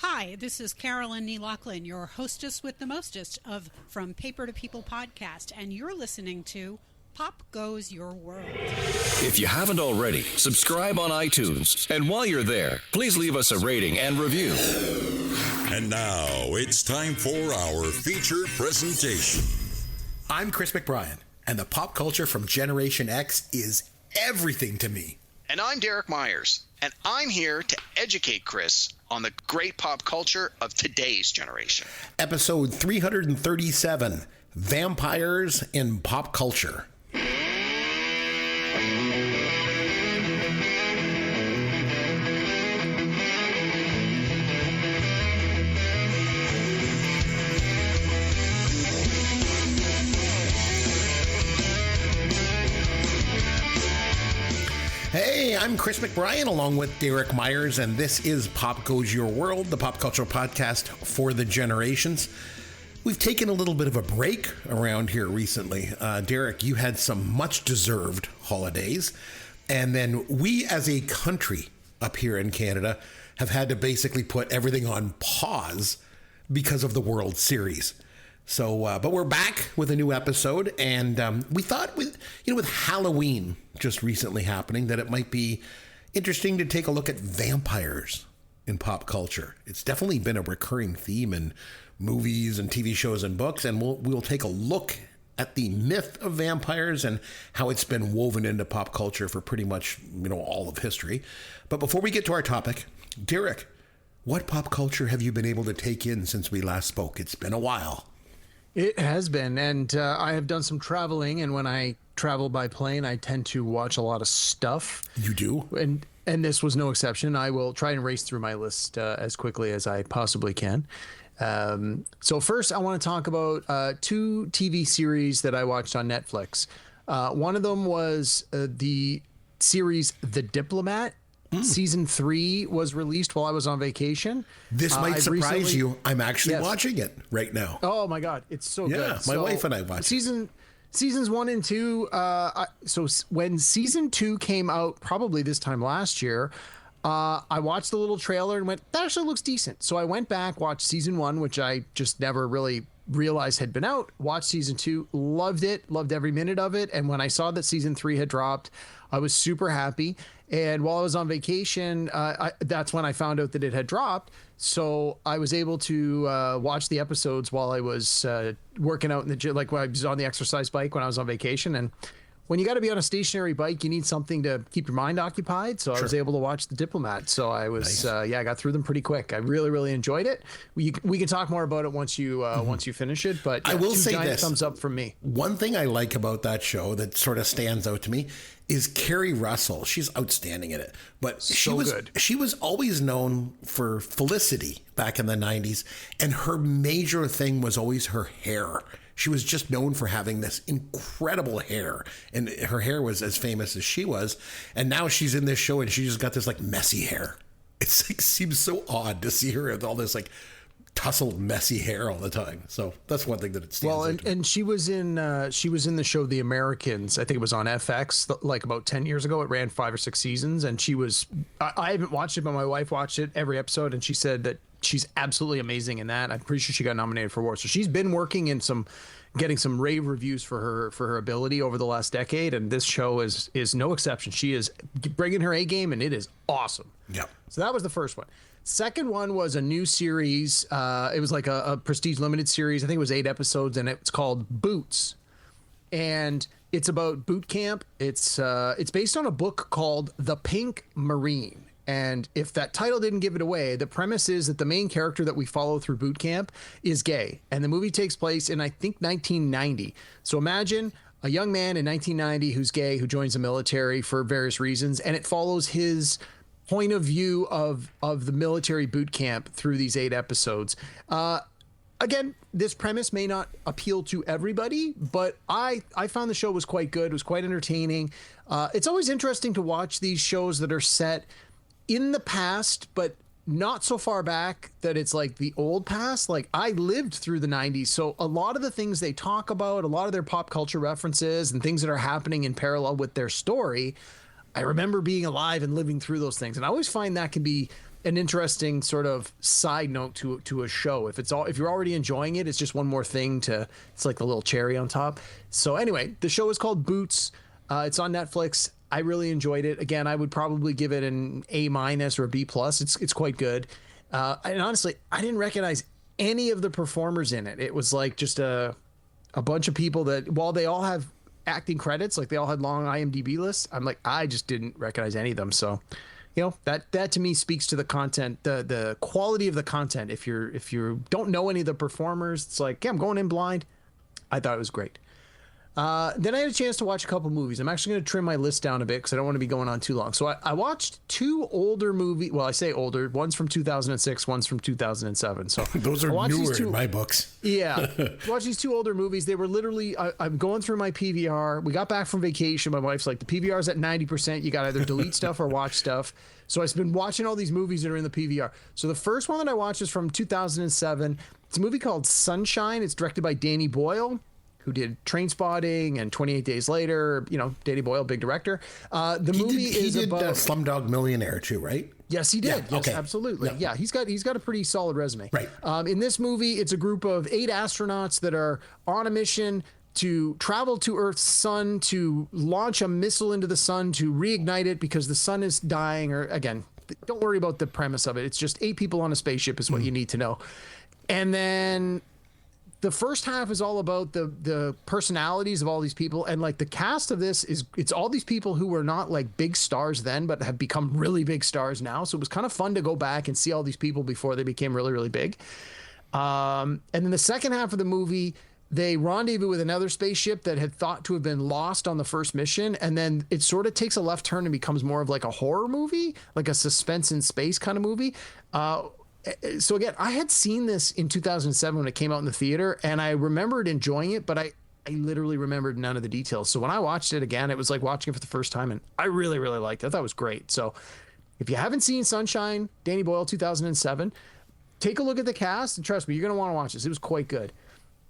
Hi, this is Carolyn Nee Lachlan, your hostess with the mostest of From Paper to People podcast, and you're listening to Pop Goes Your World. If you haven't already, subscribe on iTunes, and while you're there, please leave us a rating and review. And now it's time for our feature presentation. I'm Chris McBrien, and the pop culture from Generation X is everything to me. And I'm Derek Myers, and I'm here to educate Chris on the great pop culture of today's generation. Episode 337, Vampires in Pop Culture. Hey, I'm Chris McBrien along with Derek Myers, and this is Pop Goes Your World, the pop culture podcast for the generations. We've taken a little bit of a break around here recently. Derek, you had some much-deserved holidays, and then we as a country up here in Canada have had to basically put everything on pause because of the World Series. So, but we're back with a new episode, and we thought with Halloween just recently happening that it might be interesting to take a look at vampires in pop culture. It's definitely been a recurring theme in movies and TV shows and books, and we'll take a look at the myth of vampires and how it's been woven into pop culture for pretty much, all of history. But before we get to our topic, Derek, what pop culture have you been able to take in since we last spoke? It's been a while. It has been, and I have done some traveling, and when I travel by plane, I tend to watch a lot of stuff. You do? And this was no exception. I will try and race through my list as quickly as I possibly can. So first, I want to talk about two TV series that I watched on Netflix. One of them was the series The Diplomat. Season 3 was released while I was on vacation. This might surprise you. I'm actually watching it right now. Oh my God, it's so good. Yeah, my wife and I watched Seasons 1 and 2. So when season 2 came out, probably this time last year, I watched the little trailer and went, that actually looks decent. So I went back, watched season 1, which I just never really realized had been out, watched season 2, loved it, loved every minute of it. And when I saw that season 3 had dropped, I was super happy. And while I was on vacation, that's when I found out that it had dropped. So I was able to watch the episodes while I was working out in the gym, like when I was on the exercise bike when I was on vacation. And when you got to be on a stationary bike, you need something to keep your mind occupied. So I was able to watch The Diplomat. So I was, I got through them pretty quick. I really, really enjoyed it. We can talk more about it once you finish it. But I will say this: thumbs up from me. One thing I like about that show that sort of stands out to me is Carrie Russell. She's outstanding in it. But she was always known for Felicity back in the 90s, and her major thing was always her hair. She was just known for having this incredible hair, and her hair was as famous as she was. And now she's in this show, and she just got this like messy hair. It seems so odd to see her with all this like tousled, messy hair all the time. So that's one thing that it stands out to. And she was in the show The Americans. I think it was on FX like about 10 years ago. It ran 5 or 6 seasons, and she was. I haven't watched it, but my wife watched it every episode, and she said that she's absolutely amazing in that. I'm pretty sure she got nominated for awards. So she's been working in getting some rave reviews for her ability over the last decade, and this show is no exception. She is bringing her A game, and it is awesome. Yeah. So that was the first one. Second one was a new series. It was like a Prestige Limited series. I think it was 8 episodes, and it's called Boots. And it's about boot camp. It's based on a book called The Pink Marine. And if that title didn't give it away, the premise is that the main character that we follow through boot camp is gay. And the movie takes place in, I think, 1990. So imagine a young man in 1990 who's gay, who joins the military for various reasons. And it follows his point of view of the military boot camp through these 8 episodes. Again, this premise may not appeal to everybody, but I found the show was quite good. It was quite entertaining. It's always interesting to watch these shows that are set in the past, but not so far back that it's like the old past. Like, I lived through the 90s, so a lot of the things they talk about, a lot of their pop culture references and things that are happening in parallel with their story, I remember being alive and living through those things. And I always find that can be an interesting sort of side note to a show. If you're already enjoying it, it's just one more thing it's like the little cherry on top. So anyway, the show is called Boots. It's on Netflix. I really enjoyed it. Again, I would probably give it an A- or a B+. It's quite good. And honestly, I didn't recognize any of the performers in it. It was like just a bunch of people that, while they all have acting credits, like they all had long IMDb lists, I'm like, I just didn't recognize any of them. So, that to me speaks to the content, the quality of the content. If you don't know any of the performers, it's like, yeah, I'm going in blind. I thought it was great. Then I had a chance to watch a couple movies. I'm actually going to trim my list down a bit because I don't want to be going on too long. So I watched two older movies. Well, I say older. One's from 2006. One's from 2007. So those are newer in my books. Yeah. Watch these two older movies. They were literally, I'm going through my PVR. We got back from vacation. My wife's like, the PVR's at 90%. You got to either delete stuff or watch stuff. So I've been watching all these movies that are in the PVR. So the first one that I watched is from 2007. It's a movie called Sunshine. It's directed by Danny Boyle, who did Trainspotting and 28 Days Later. Danny Boyle, big director. The movie is about Slumdog Millionaire too, right? Yes, he did. Yeah, yes, okay. absolutely. Yeah, he's got a pretty solid resume. Right. In this movie, it's a group of 8 astronauts that are on a mission to travel to Earth's sun, to launch a missile into the sun, to reignite it because the sun is dying. Or again, don't worry about the premise of it. It's just 8 people on a spaceship is what you need to know. And then the first half is all about the personalities of all these people, and like the cast of this it's all these people who were not like big stars then, but have become really big stars now. So it was kind of fun to go back and see all these people before they became really, really big. And then the second half of the movie, they rendezvous with another spaceship that had thought to have been lost on the first mission, and then it sort of takes a left turn and becomes more of like a horror movie, like a suspense in space kind of movie. So again, I had seen this in 2007 when it came out in the theater, and I remembered enjoying it, but I literally remembered none of the details. So when I watched it again, it was like watching it for the first time, and I really, really liked it. I thought it was great. So if you haven't seen Sunshine, Danny Boyle, 2007, take a look at the cast, and trust me, you're going to want to watch this. It was quite good.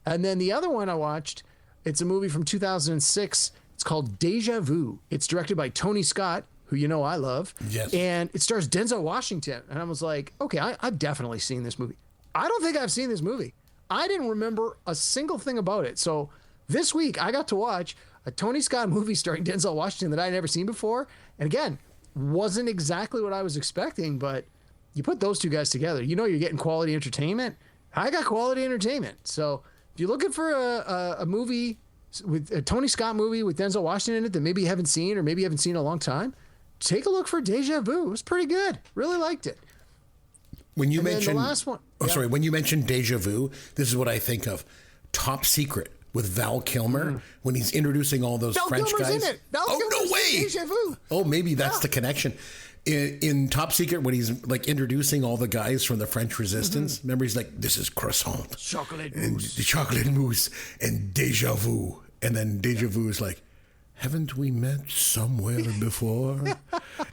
And then the other one I watched, it's a movie from 2006. It's called Deja Vu. It's directed by Tony Scott, who I love. Yes. And it stars Denzel Washington. And I was like, okay, I've definitely seen this movie. I don't think I've seen this movie. I didn't remember a single thing about it. So this week I got to watch a Tony Scott movie starring Denzel Washington that I'd never seen before. And again, wasn't exactly what I was expecting, but you put those two guys together, you're getting quality entertainment. I got quality entertainment. So if you're looking for a movie, with a Tony Scott movie with Denzel Washington in it that maybe you haven't seen or maybe you haven't seen in a long time, take a look for Deja Vu. It was pretty good. Really liked it. When you and mentioned the last one, sorry, when you mentioned Deja Vu, this is what I think of: Top Secret with Val Kilmer when he's introducing all those Val French Kilmer's guys. in it. Val no Kilmer's way! in Deja Vu. Oh, maybe that's the connection. In Top Secret, when he's like introducing all the guys from the French Resistance, remember he's like, "This is croissant, Chocolate and mousse. the chocolate mousse, and Deja Vu," and then Deja Vu is like, "Haven't we met somewhere before?"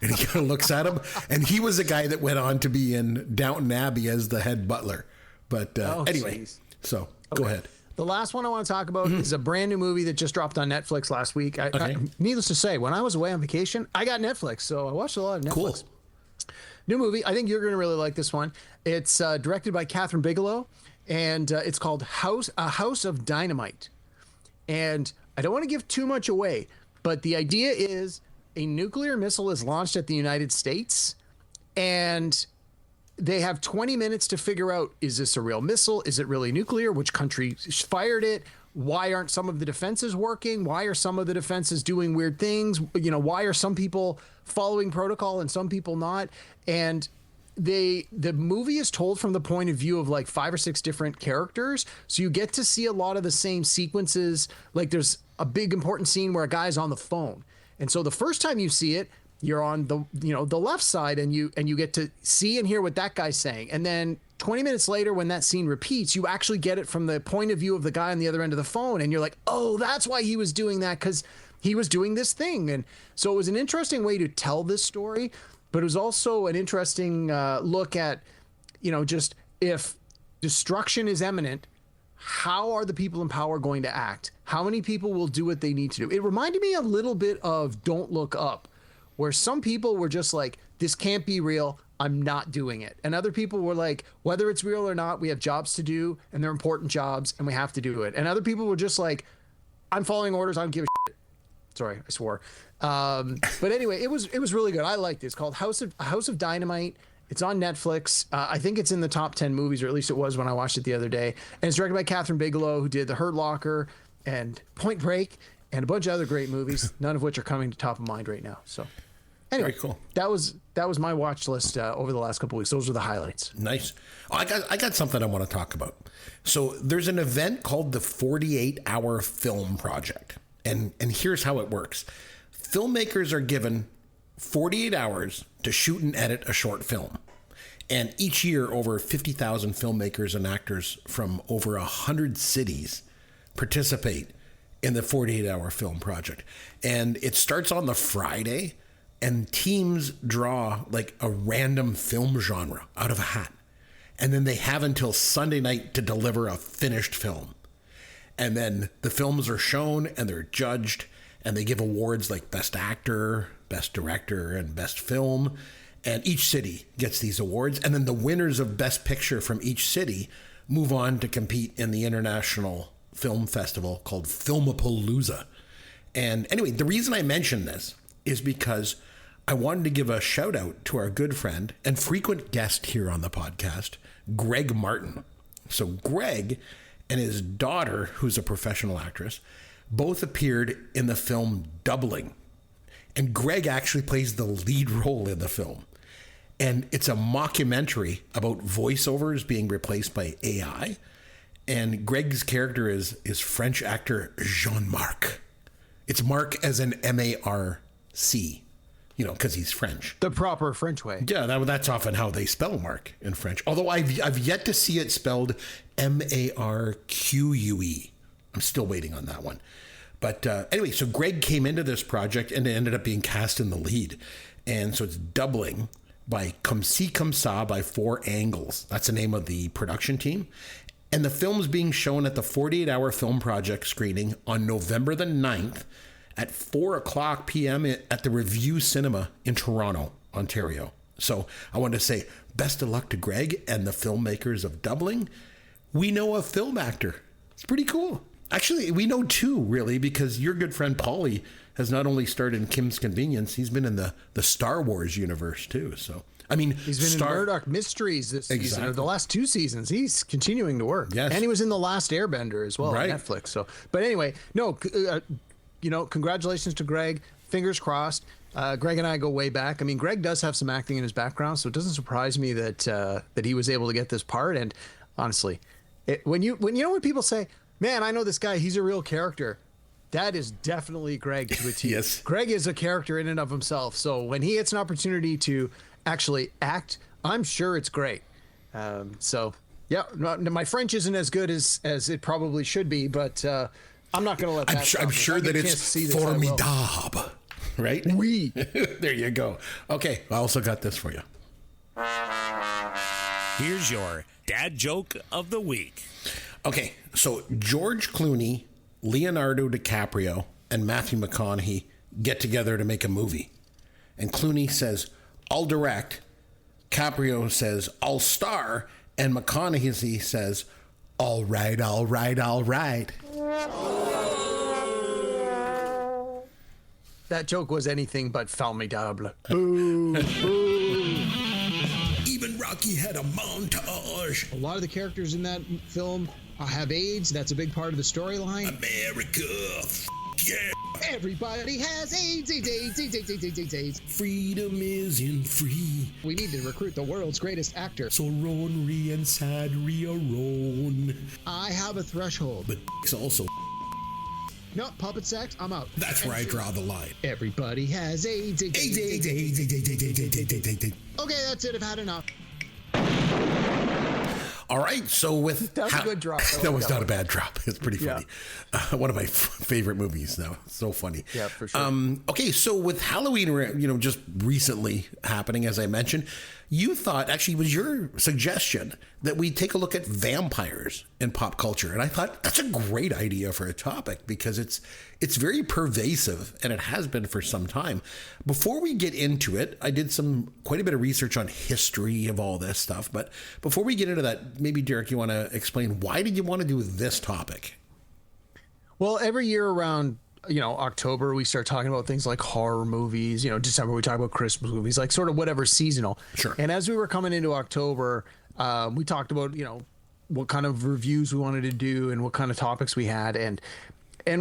And he kind of looks at him. And he was the guy that went on to be in Downton Abbey as the head butler. But anyway, geez. so go ahead. The last one I want to talk about is a brand new movie that just dropped on Netflix last week. Needless to say, when I was away on vacation, I got Netflix, so I watched a lot of Netflix. Cool. New movie. I think you're going to really like this one. It's directed by Catherine Bigelow, and it's called A House of Dynamite. And I don't want to give too much away, but the idea is a nuclear missile is launched at the United States, and they have 20 minutes to figure out, is this a real missile? Is it really nuclear? Which country fired it? Why aren't some of the defenses working? Why are some of the defenses doing weird things? Why are some people following protocol and some people not? And the movie is told from the point of view of like 5 or 6 different characters. So you get to see a lot of the same sequences. Like there's a big important scene where a guy's on the phone. And so the first time you see it, you're on the left side and you get to see and hear what that guy's saying. And then 20 minutes later, when that scene repeats, you actually get it from the point of view of the guy on the other end of the phone. And you're like, oh, that's why he was doing that, because he was doing this thing. And so it was an interesting way to tell this story, but it was also an interesting look at, just if destruction is imminent, how are the people in power going to act? How many people will do what they need to do? It reminded me a little bit of Don't Look Up, where some people were just like, this can't be real. I'm not doing it. And other people were like, whether it's real or not, we have jobs to do and they're important jobs and we have to do it. And other people were just like, I'm following orders. I don't give a shit. Sorry, I swore. But anyway, it was really good. I liked it. It's called House of Dynamite. It's on Netflix. I think it's in the top 10 movies, or at least it was when I watched it the other day. And it's directed by Catherine Bigelow, who did The Hurt Locker and Point Break and a bunch of other great movies, none of which are coming to top of mind right now. So anyway, Very cool. That was my watch list over the last couple of weeks. Those were the highlights. Nice. Oh, I got something I want to talk about. So there's an event called the 48-Hour Film Project. And here's how it works. Filmmakers are given 48 hours to shoot and edit a short film. And each year, over 50,000 filmmakers and actors from over 100 cities participate in the 48-Hour Film Project. And it starts on the Friday, and teams draw like a random film genre out of a hat. And then they have until Sunday night to deliver a finished film. And then the films are shown and they're judged, and they give awards like Best Actor, Best Director, and Best Film. And each city gets these awards. And then the winners of Best Picture from each city move on to compete in the international film festival called Filmapalooza. And anyway, the reason I mention this is because I wanted to give a shout out to our good friend and frequent guest here on the podcast, Greg Martin. So Greg and his daughter, who's a professional actress, both appeared in the film Doubling. And Greg actually plays the lead role in the film. And it's a mockumentary about voiceovers being replaced by AI. And Greg's character is French actor Jean-Marc. It's Marc as an M-A-R-C, because he's French. The proper French way. Yeah, that's often how they spell Marc in French. Although I've yet to see it spelled M-A-R-Q-U-E. I'm still waiting on that one. But anyway, so Greg came into this project and ended up being cast in the lead. And so it's Doubling by Comme Si Comme Ça by Four Angles. That's the name of the production team. And the film's being shown at the 48-Hour Film Project screening on November the 9th at 4:00 p.m. at the Review Cinema in Toronto, Ontario. So I wanted to say best of luck to Greg and the filmmakers of Doubling. We know a film actor. It's pretty cool. Actually, we know two, really, because your good friend Paulie has not only starred in Kim's Convenience, he's been in the Star Wars universe, too. So, I mean, he's been in Murdoch Mysteries this season, or the last two seasons. He's continuing to work. Yes. And he was in The Last Airbender as well on Netflix. So, but anyway, no, congratulations to Greg. Fingers crossed. Greg and I go way back. I mean, Greg does have some acting in his background, so it doesn't surprise me that he was able to get this part. And honestly, when people say, man, I know this guy, he's a real character. That is definitely Greg to a T. Yes. Greg is a character in and of himself. So when he gets an opportunity to actually act, I'm sure it's great. So, yeah, my French isn't as good as it probably should be, but I'm not going to let that I'm sure that it's formidable, right? Oui. There you go. Okay, I also got this for you. Here's your dad joke of the week. Okay, so George Clooney, Leonardo DiCaprio, and Matthew McConaughey get together to make a movie. And Clooney says, I'll direct. Caprio says, I'll star. And McConaughey says, all right, all right, all right. That joke was anything but formidable. Boo, boo. Even Rocky had a montage. A lot of the characters in that film have AIDS. That's a big part of the storyline. America, yeah. Everybody has AIDS, AIDS. Freedom isn't free. We need to recruit the world's greatest actor. So Ronry and Sadri are Ron. I have a threshold. But it's also... No, puppet sex, I'm out. That's where I draw the line. Everybody has AIDS, AIDS. Okay, that's it. I've had enough. All right, so with... That was a good drop. That was not a bad drop. It's pretty funny. Yeah. One of my favorite movies now. So funny. Yeah, for sure. Okay, so with Halloween, just recently happening, as I mentioned, you thought, actually, it was your suggestion that we take a look at vampires in pop culture. And I thought that's a great idea for a topic because it's very pervasive, and it has been for some time. Before we get into it, I did quite a bit of research on history of all this stuff. But before we get into that, maybe Derek, you want to explain, why did you want to do this topic? Well, every year around, October, we start talking about things like horror movies. December, we talk about Christmas movies, like sort of whatever seasonal. Sure. And as we were coming into October, we talked about, what kind of reviews we wanted to do and what kind of topics we had. And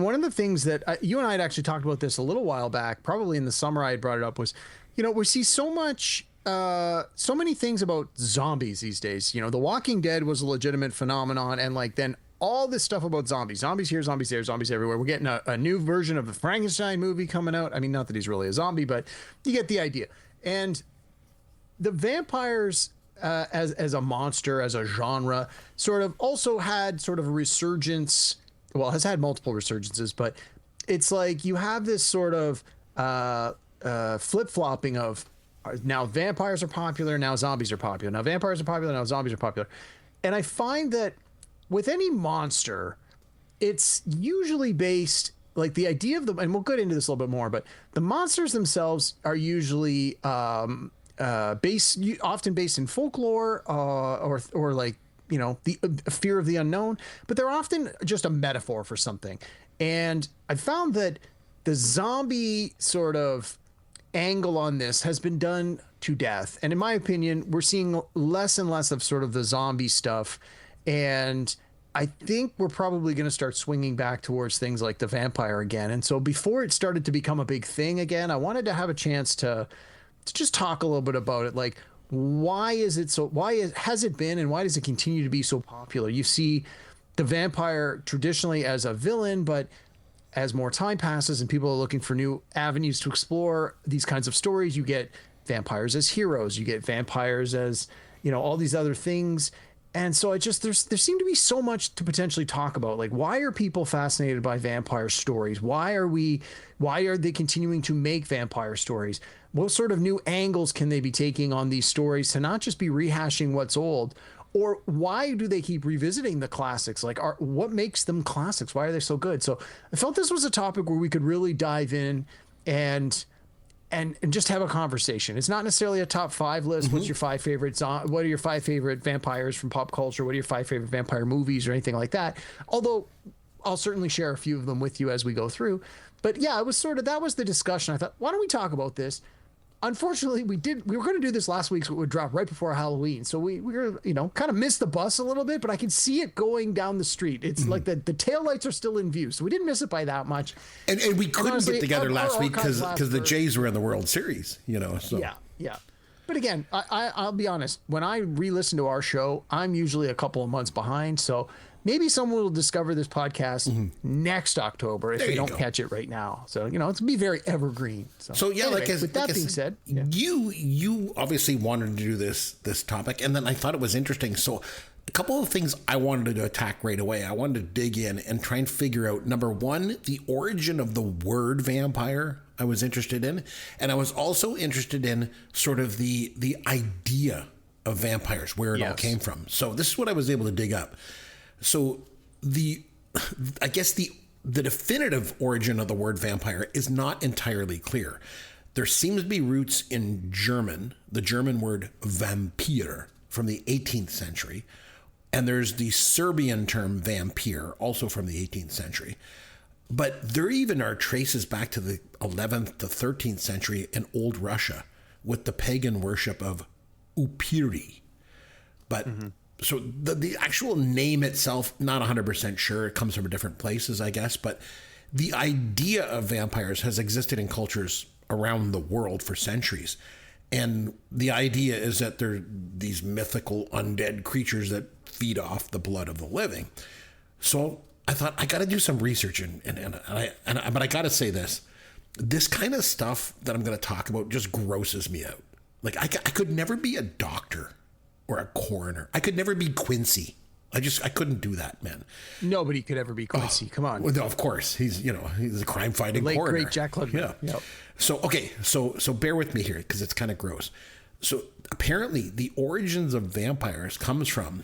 one of the things that you and I had actually talked about this a little while back, probably in the summer I had brought it up, was, we see so many things about zombies these days. The Walking Dead was a legitimate phenomenon. And then all this stuff about zombies here, zombies there, zombies everywhere. We're getting a new version of the Frankenstein movie coming out. I mean, not that he's really a zombie, but you get the idea. And the vampires as a monster, as a genre, sort of also had sort of a resurgence. Well, has had multiple resurgences, but it's like you have this sort of flip-flopping of now vampires are popular, now zombies are popular. Now vampires are popular, now zombies are popular. And I find that with any monster, it's usually based, like the idea of and we'll get into this a little bit more, but the monsters themselves are usually often based in folklore or like, the fear of the unknown, but they're often just a metaphor for something. And I found that the zombie sort of angle on this has been done to death. And in my opinion, we're seeing less and less of sort of the zombie stuff. And I think we're probably going to start swinging back towards things like the vampire again. And so before it started to become a big thing again, I wanted to have a chance to just talk a little bit about it. Like, has it been, and why does it continue to be so popular? You see the vampire traditionally as a villain, but as more time passes and people are looking for new avenues to explore these kinds of stories, you get vampires as heroes, you get vampires as, all these other things. And so there seemed to be so much to potentially talk about. Like, why are people fascinated by vampire stories? Why are they continuing to make vampire stories? What sort of new angles can they be taking on these stories to not just be rehashing what's old? Or why do they keep revisiting the classics? Like, what makes them classics? Why are they so good? So I felt this was a topic where we could really dive in and just have a conversation. It's not necessarily a top 5 list. Mm-hmm. What's your 5 favorites? What are your 5 favorite vampires from pop culture? What are your 5 favorite vampire movies or anything like that? Although I'll certainly share a few of them with you as we go through. But yeah, it was that was the discussion. I thought, why don't we talk about this? Unfortunately, we were going to do this last week, so it would drop right before Halloween. So we were, kind of missed the bus a little bit, but I could see it going down the street. It's like the taillights are still in view. So we didn't miss it by that much. And we couldn't honestly get together last week because the Jays were in the World Series, so. Yeah. But again, I'll be honest. When I re-listen to our show, I'm usually a couple of months behind. So maybe someone will discover this podcast next October if they don't catch it right now. So, it's be very evergreen. So yeah, anyway, with that being said, you obviously wanted to do this topic, and then I thought it was interesting. So a couple of things I wanted to attack right away. I wanted to dig in and try and figure out, number one, the origin of the word vampire I was interested in. And I was also interested in sort of the idea of vampires, where it all came from. So this is what I was able to dig up. So I guess the definitive origin of the word vampire is not entirely clear. There seems to be roots in German, the German word Vampir from the 18th century. And there's the Serbian term vampire, also from the 18th century. But there even are traces back to the 11th to 13th century in old Russia with the pagan worship of Upiri. But so the actual name itself, not 100% sure. It comes from different places, I guess. But the idea of vampires has existed in cultures around the world for centuries. And the idea is that they're these mythical undead creatures that feed off the blood of the living. So I thought I got to do some research, but I got to say this kind of stuff that I'm going to talk about just grosses me out. Like I could never be a doctor or a coroner. I could never be Quincy. I couldn't do that, man. Nobody could ever be Quincy. Come on. Well, no, of course he's a crime fighting coroner. Late great Jack London. Yeah. Yep. So okay, so bear with me here because it's kind of gross. So apparently the origins of vampires comes from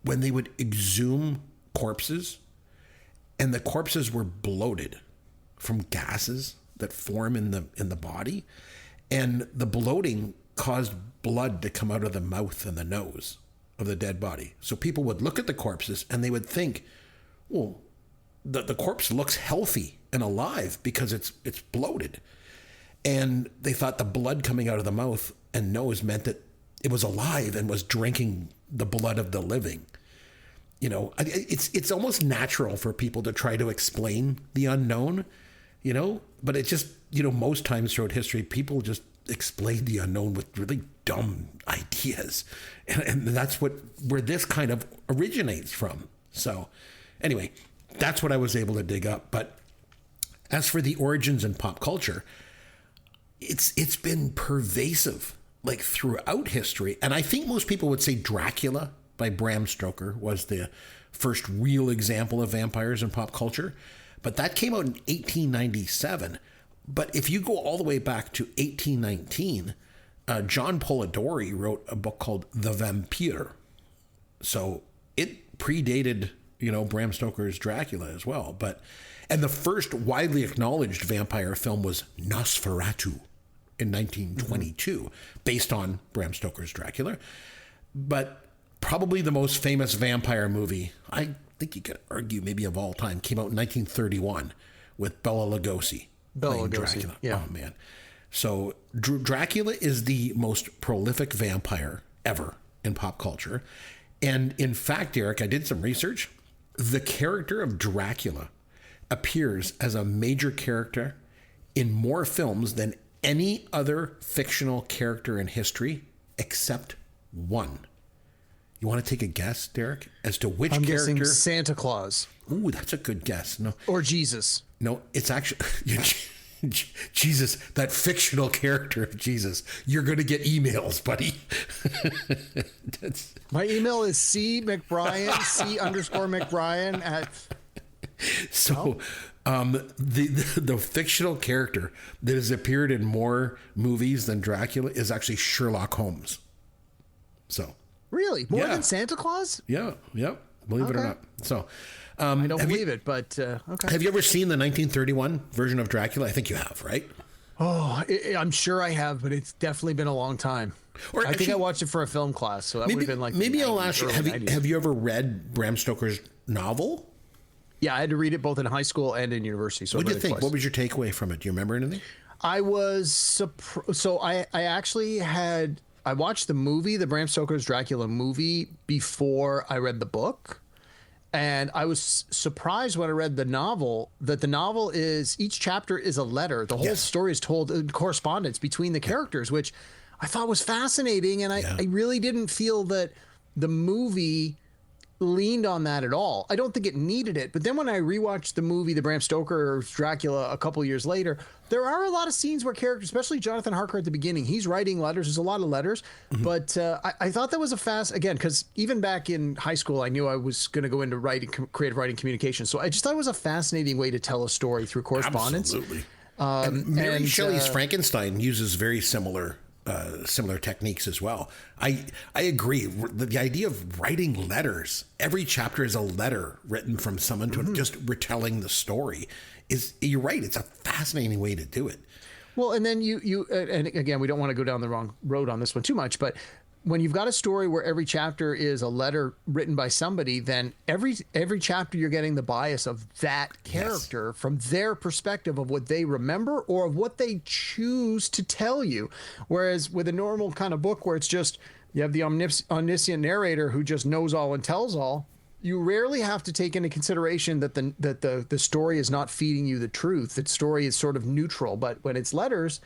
when they would exhume corpses and the corpses were bloated from gases that form in the body, and the bloating caused blood to come out of the mouth and the nose of the dead body. So people would look at the corpses and they would think, well, the corpse looks healthy and alive because it's bloated. And they thought the blood coming out of the mouth and nose meant that it was alive and was drinking the blood of the living. You know, it's almost natural for people to try to explain the unknown, you know, but it just, you know, most times throughout history, people just explain the unknown with really dumb ideas. And that's where this kind of originates from. So anyway, that's what I was able to dig up. But as for the origins in pop culture, it's been pervasive, like throughout history. And I think most people would say Dracula by Bram Stoker was the first real example of vampires in pop culture. But that came out in 1897. But if you go all the way back to 1819, John Polidori wrote a book called The Vampire. So it predated, you know, Bram Stoker's Dracula as well. And the first widely acknowledged vampire film was Nosferatu in 1922, based on Bram Stoker's Dracula. But probably the most famous vampire movie, I think you could argue maybe of all time, came out in 1931 with Bela Lugosi. Bela Lugosi, Dracula. yeah. Oh, man. So Dracula is the most prolific vampire ever in pop culture. And in fact, Eric, I did some research. The character of Dracula appears as a major character in more films than any other fictional character in history except one. You want to take a guess, Derek, as to which character? I'm guessing Santa Claus. Ooh, that's a good guess. No. Or Jesus. No, it's actually Jesus, that fictional character of Jesus. You're going to get emails, buddy. My email is C_McBrien at. So, the fictional character that has appeared in more movies than Dracula is actually Sherlock Holmes. So. Really? More than Santa Claus? Yeah. Believe it or not. So. I don't believe it, but okay. Have you ever seen the 1931 version of Dracula? I think you have, right? Oh, I'm sure I have, but it's definitely been a long time. Or I think I watched it for a film class, so that would have been like maybe I'll ask you: early have you ever read Bram Stoker's novel? Yeah, I had to read it both in high school and in university. So what did you think? What was your takeaway from it? Do you remember anything? I was so I actually had I watched the movie, the Bram Stoker's Dracula movie, before I read the book. And I was surprised when I read the novel that the novel is each chapter is a letter. The whole story is told in correspondence between the characters, which I thought was fascinating. And I really didn't feel that the movie leaned on that at all. I don't think it needed it. But then when I rewatched the movie, the Bram Stoker's Dracula, a couple years later, there are a lot of scenes where characters, especially Jonathan Harker at the beginning, he's writing letters. There's a lot of letters. Mm-hmm. But I thought that was again, because even back in high school, I knew I was going to go into writing, creative writing communication. So I just thought it was a fascinating way to tell a story through correspondence. Absolutely. And Mary Shelley's Frankenstein uses very similar techniques as well. I agree. The idea of writing letters, every chapter is a letter written from someone to just retelling the story. You're right. It's a fascinating way to do it. Well, and then you and again, we don't want to go down the wrong road on this one too much, but when you've got a story where every chapter is a letter written by somebody, then every chapter you're getting the bias of that character from their perspective of what they remember or of what they choose to tell you. Whereas with a normal kind of book where it's just you have the omniscient narrator who just knows all and tells all, you rarely have to take into consideration that the story is not feeding you the truth. That story is sort of neutral. But when it's letters,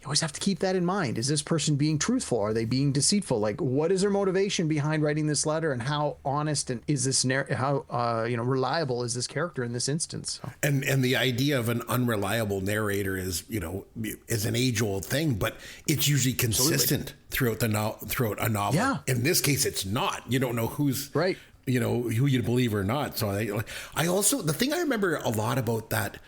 you always have to keep that in mind. Is this person being truthful? Are they being deceitful? Like, what is their motivation behind writing this letter, and how honest and is this reliable is this character in this instance? So. And the idea of an unreliable narrator is an age-old thing, but it's usually consistent throughout a novel. Yeah. In this case, it's not. You don't know who's right. Who you believe or not. So I also, the thing I remember a lot about that,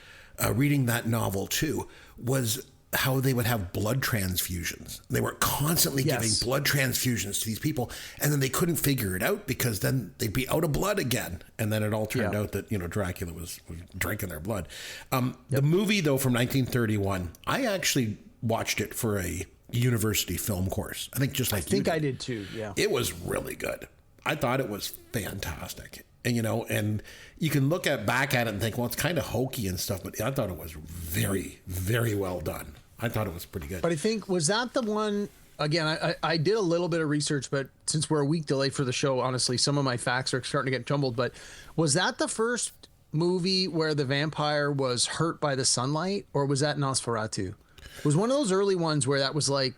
reading that novel too, was how they would have blood transfusions. They were constantly giving blood transfusions to these people, and then they couldn't figure it out because then they'd be out of blood again. And then it all turned out that, Dracula was drinking their blood. The movie, though, from 1931, I actually watched it for a university film course. I think just like you did. I did too, yeah. It was really good. I thought it was fantastic. And, and you can look back at it and think, well, it's kind of hokey and stuff, but I thought it was very, very well done. I thought it was pretty good. But I think, was that the one, again, I did a little bit of research, but since we're a week delayed for the show, honestly, some of my facts are starting to get jumbled. But was that the first movie where the vampire was hurt by the sunlight, or was that Nosferatu? It was one of those early ones where that was like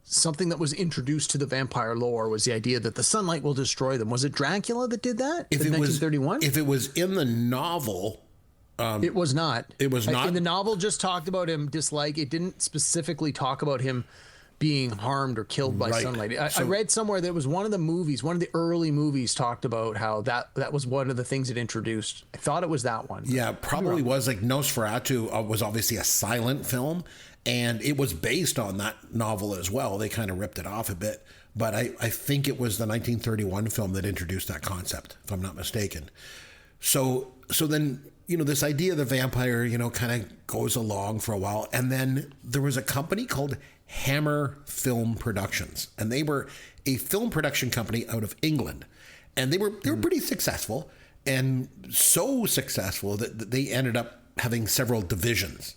something that was introduced to the vampire lore, was the idea that the sunlight will destroy them. Was it Dracula that did that in 1931? If it was in the novel... it was not. It was not. And the novel just talked about him It didn't specifically talk about him being harmed or killed by sunlight. I read somewhere that it was one of the movies, one of the early movies talked about how that was one of the things it introduced. I thought it was that one. Yeah, probably was. Like Nosferatu was obviously a silent film, and it was based on that novel as well. They kind of ripped it off a bit. But I think it was the 1931 film that introduced that concept, if I'm not mistaken. So then... this idea of the vampire, kind of goes along for a while. And then there was a company called Hammer Film Productions. And they were a film production company out of England. And they were pretty successful. And so successful that they ended up having several divisions.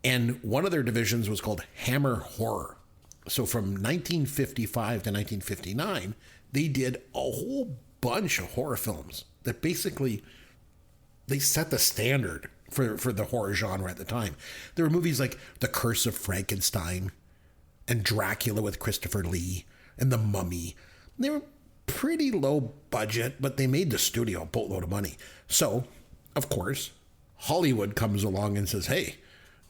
And one of their divisions was called Hammer Horror. So from 1955 to 1959, they did a whole bunch of horror films that basically... they set the standard for the horror genre at the time. There were movies like The Curse of Frankenstein and Dracula with Christopher Lee and The Mummy. They were pretty low budget, but they made the studio a boatload of money. So, of course, Hollywood comes along and says, hey,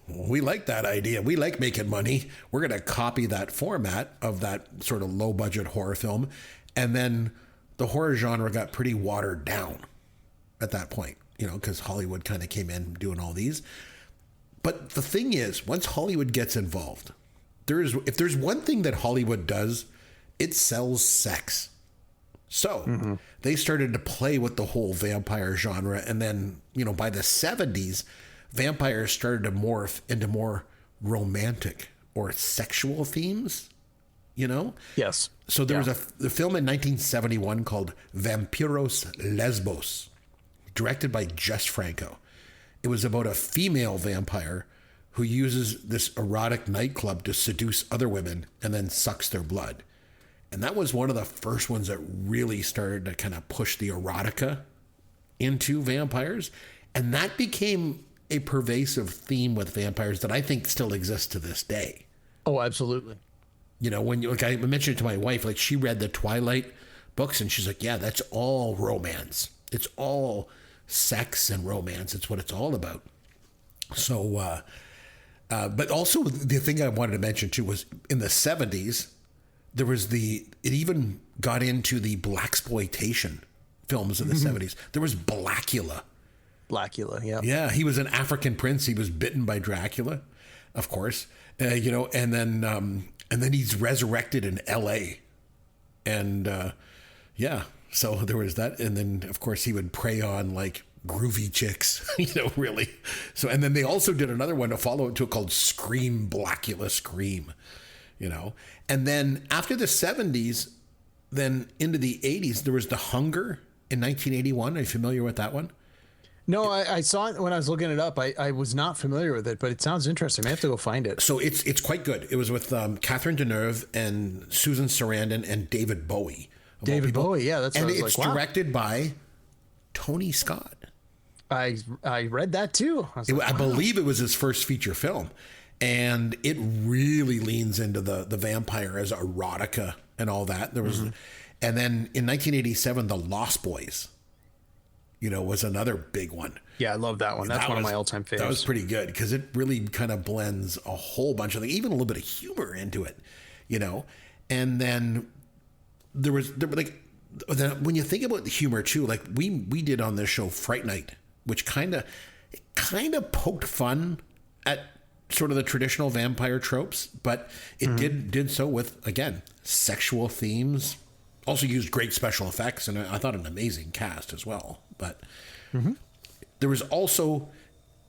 we like that idea. We like making money. We're going to copy that format of that sort of low budget horror film. And then the horror genre got pretty watered down at that point. Because Hollywood kind of came in doing all these. But the thing is, once Hollywood gets involved, if there's one thing that Hollywood does, it sells sex. So they started to play with the whole vampire genre. And then, by the 70s, vampires started to morph into more romantic or sexual themes, Yes. So there was a film in 1971 called Vampiros Lesbos, directed by Jess Franco. It was about a female vampire who uses this erotic nightclub to seduce other women and then sucks their blood. And that was one of the first ones that really started to kind of push the erotica into vampires. And that became a pervasive theme with vampires that I think still exists to this day. Oh, absolutely. When I mentioned it to my wife, like she read the Twilight books and she's like, yeah, that's all romance. It's all sex and romance. It's what it's all about. So, but also the thing I wanted to mention too was in the 70s, there was it even got into the blaxploitation films in the 70s. There was Blackula. Yeah. Yeah, he was an African prince. He was bitten by Dracula, of course. And then he's resurrected in L.A. And yeah. So there was that. And then, of course, he would prey on like groovy chicks, really. So, and then they also did another one to follow it to it called Scream, Blackula Scream, And then after the 70s, then into the 80s, there was The Hunger in 1981. Are you familiar with that one? No, I saw it when I was looking it up. I was not familiar with it, but it sounds interesting. I have to go find it. So it's quite good. It was with Catherine Deneuve and Susan Sarandon and David Bowie. David Bowie, yeah, that's what I was it's like, wow. directed by Tony Scott. I read that too. I believe it was his first feature film, and it really leans into the vampire as erotica and all that. There was, and then in 1987, The Lost Boys, was another big one. Yeah, I love that one. That's one of my all-time favorites. That was pretty good because it really kind of blends a whole bunch of things, even a little bit of humor into it, and then. There were like, when you think about the humor too, like we did on this show Fright Night, which kind of poked fun at sort of the traditional vampire tropes, but it did so with, again, sexual themes. Also used great special effects, and I thought an amazing cast as well. But there was also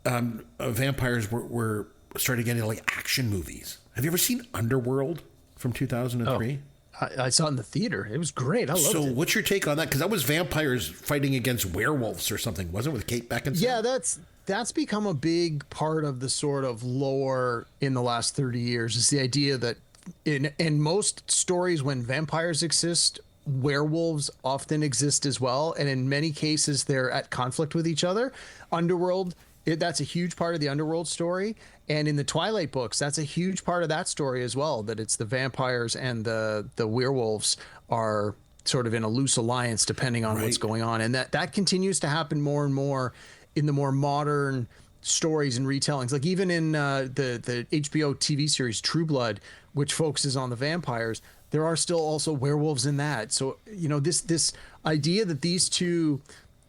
vampires were started getting like action movies. Have you ever seen Underworld from 2003? I saw it in the theater. It was great. I loved it. So what's your take on that? Because that was vampires fighting against werewolves or something, wasn't it, with Kate Beckinsale? Yeah, that's become a big part of the sort of lore in the last 30 years, is the idea that in most stories when vampires exist, werewolves often exist as well. And in many cases, they're at conflict with each other. Underworld, that's a huge part of the Underworld story. And in the Twilight books, that's a huge part of that story as well, that it's the vampires and the werewolves are sort of in a loose alliance depending on what's going on. And that continues to happen more and more in the more modern stories and retellings. Like even in the HBO TV series True Blood, which focuses on the vampires, there are still also werewolves in that. So, you know, this idea that these two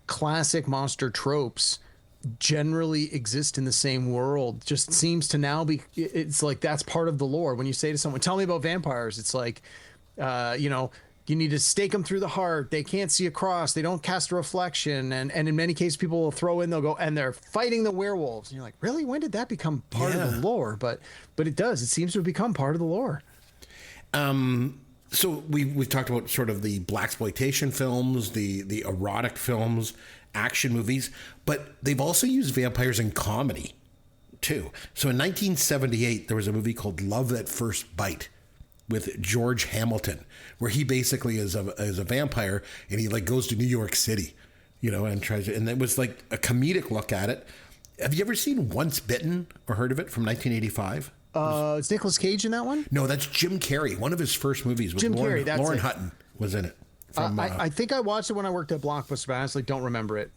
classic monster tropes generally exist in the same world just seems to now be, it's like that's part of the lore. When you say to someone, tell me about vampires, it's like, you know, you need to stake them through the heart. They can't see across. They don't cast a reflection. And in many cases, people will throw in, they'll go, and they're fighting the werewolves. And you're like, really? When did that become part of the lore? But it does. It seems to have become part of the lore. So we've talked about sort of the blaxploitation films, the erotic films, action movies, but they've also used vampires in comedy too. So in 1978, there was a movie called Love at First Bite with George Hamilton, where he basically is a vampire, and he like goes to New York City, you know, and tries to, and it was like a comedic look at it. Have you ever seen Once Bitten or heard of it from 1985? Is Nicolas Cage in that one? No, that's Jim Carrey. One of his first movies with Lauren Hutton was in it. I think I watched it when I worked at Blockbuster, but I honestly don't remember it.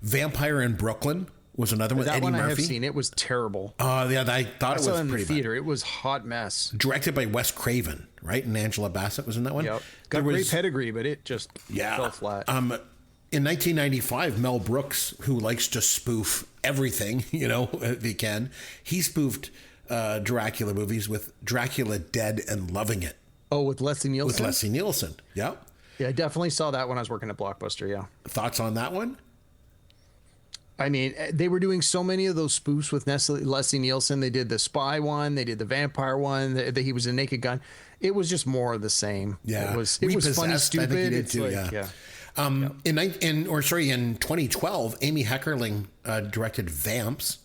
Vampire in Brooklyn was another one. That Eddie one Murphy. I have seen. It was terrible. Yeah, I thought it was in pretty the theater. bad. It was hot mess. Directed by Wes Craven, right? And Angela Bassett was in that one. Yep. Got great pedigree, but it just fell flat. In 1995, Mel Brooks, who likes to spoof everything, you know, if he can, he spoofed Dracula movies with Dracula Dead and Loving It. Oh, with Leslie Nielsen? With Leslie Nielsen, yeah. Yeah, I definitely saw that when I was working at Blockbuster, yeah. Thoughts on that one? I mean, they were doing so many of those spoofs with Leslie Nielsen. They did the spy one, they did the vampire one, he was a Naked Gun. It was just more of the same. Yeah. It was funny, stupid. I think he did too, yeah. In 2012, Amy Heckerling directed Vamps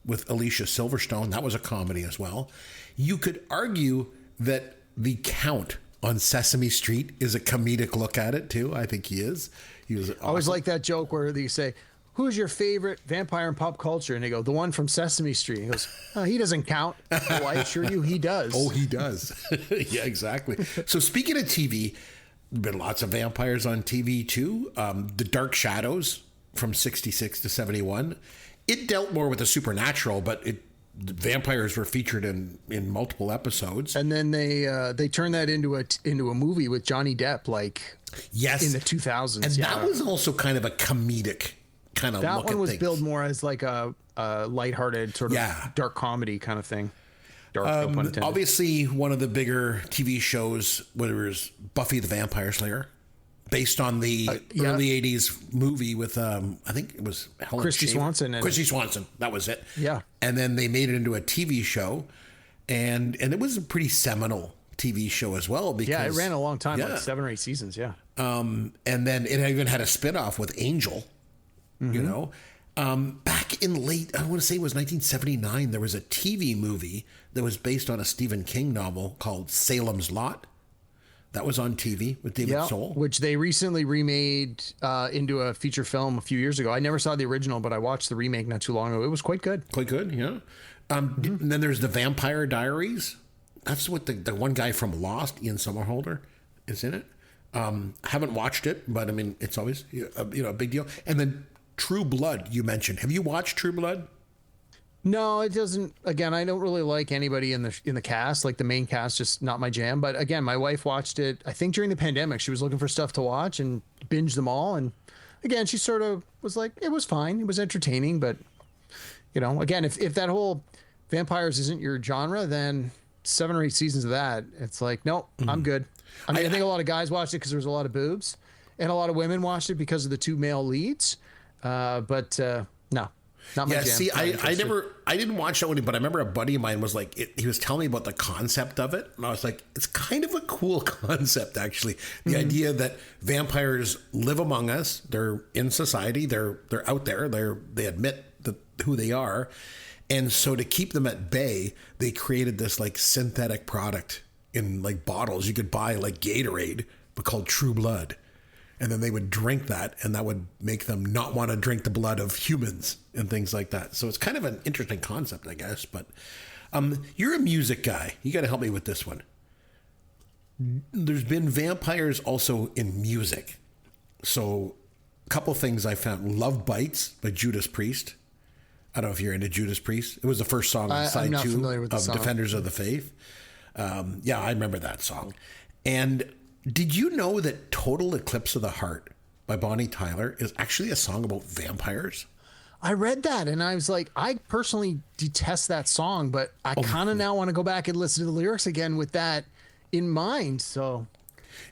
with Alicia Silverstone. That was a comedy as well. You could argue that The Count on Sesame Street is a comedic look at it too. I think he is. He was awesome. I always like that joke where they say, who's your favorite vampire in pop culture? And they go, the one from Sesame Street. He goes, oh, he doesn't count. Oh, I assure you he does. Oh, he does. Yeah, exactly. So speaking of TV, there've been lots of vampires on TV too. The Dark Shadows from 66 to 71. It dealt more with the supernatural, but the vampires were featured in multiple episodes. And then they turned that into a movie with Johnny Depp, like in the 2000s. And that was also kind of a comedic kind of look at things. That one was billed more as like a lighthearted sort of dark comedy kind of thing. Dark, no pun intended. Obviously, one of the bigger TV shows was Buffy the Vampire Slayer, based on the early 80s movie with, I think it was Helen Christy Swanson. Christy Swanson, that was it. Yeah. And then they made it into a TV show, and it was a pretty seminal TV show as well. Because, it ran a long time, like 7 or 8 seasons, yeah. And then it even had a spinoff with Angel, you know. Back in late, I want to say it was 1979, there was a TV movie that was based on a Stephen King novel called Salem's Lot. That was on TV with David Soul. Which they recently remade into a feature film a few years ago. I never saw the original, but I watched the remake not too long ago. It was quite good. Quite good, yeah. And then there's the Vampire Diaries. That's what the one guy from Lost, Ian Somerhalder, is in it. Haven't watched it, but I mean, it's always a big deal. And then True Blood, you mentioned. Have you watched True Blood? No, it doesn't. Again, I don't really like anybody in the cast. Like the main cast, just not my jam. But again, my wife watched it. I think during the pandemic, she was looking for stuff to watch and binged them all. And again, she sort of was like, it was fine. It was entertaining, but again, if that whole vampires isn't your genre, then 7 or 8 seasons of that, it's like, nope, I'm good. I mean, I think a lot of guys watched it because there was a lot of boobs, and a lot of women watched it because of the 2 male leads. But no, not my jam. See, I didn't watch that one, but I remember a buddy of mine was like, he was telling me about the concept of it, and I was like, it's kind of a cool concept, actually. The idea that vampires live among us, they're in society, they're out there, they admit who they are, and so to keep them at bay, they created this like synthetic product in like bottles you could buy, like Gatorade, but called True Blood. And then they would drink that, and that would make them not want to drink the blood of humans and things like that. So it's kind of an interesting concept, I guess. But you're a music guy. You got to help me with this one. There's been vampires also in music. So a couple things I found. Love Bites by Judas Priest. I don't know if you're into Judas Priest. It was the first song on side 2 of Defenders of the Faith. Yeah, I remember that song. And did you know that Total Eclipse of the Heart by Bonnie Tyler is actually a song about vampires? I read that, and I was like, I personally detest that song, but I kind of now want to go back and listen to the lyrics again with that in mind. So,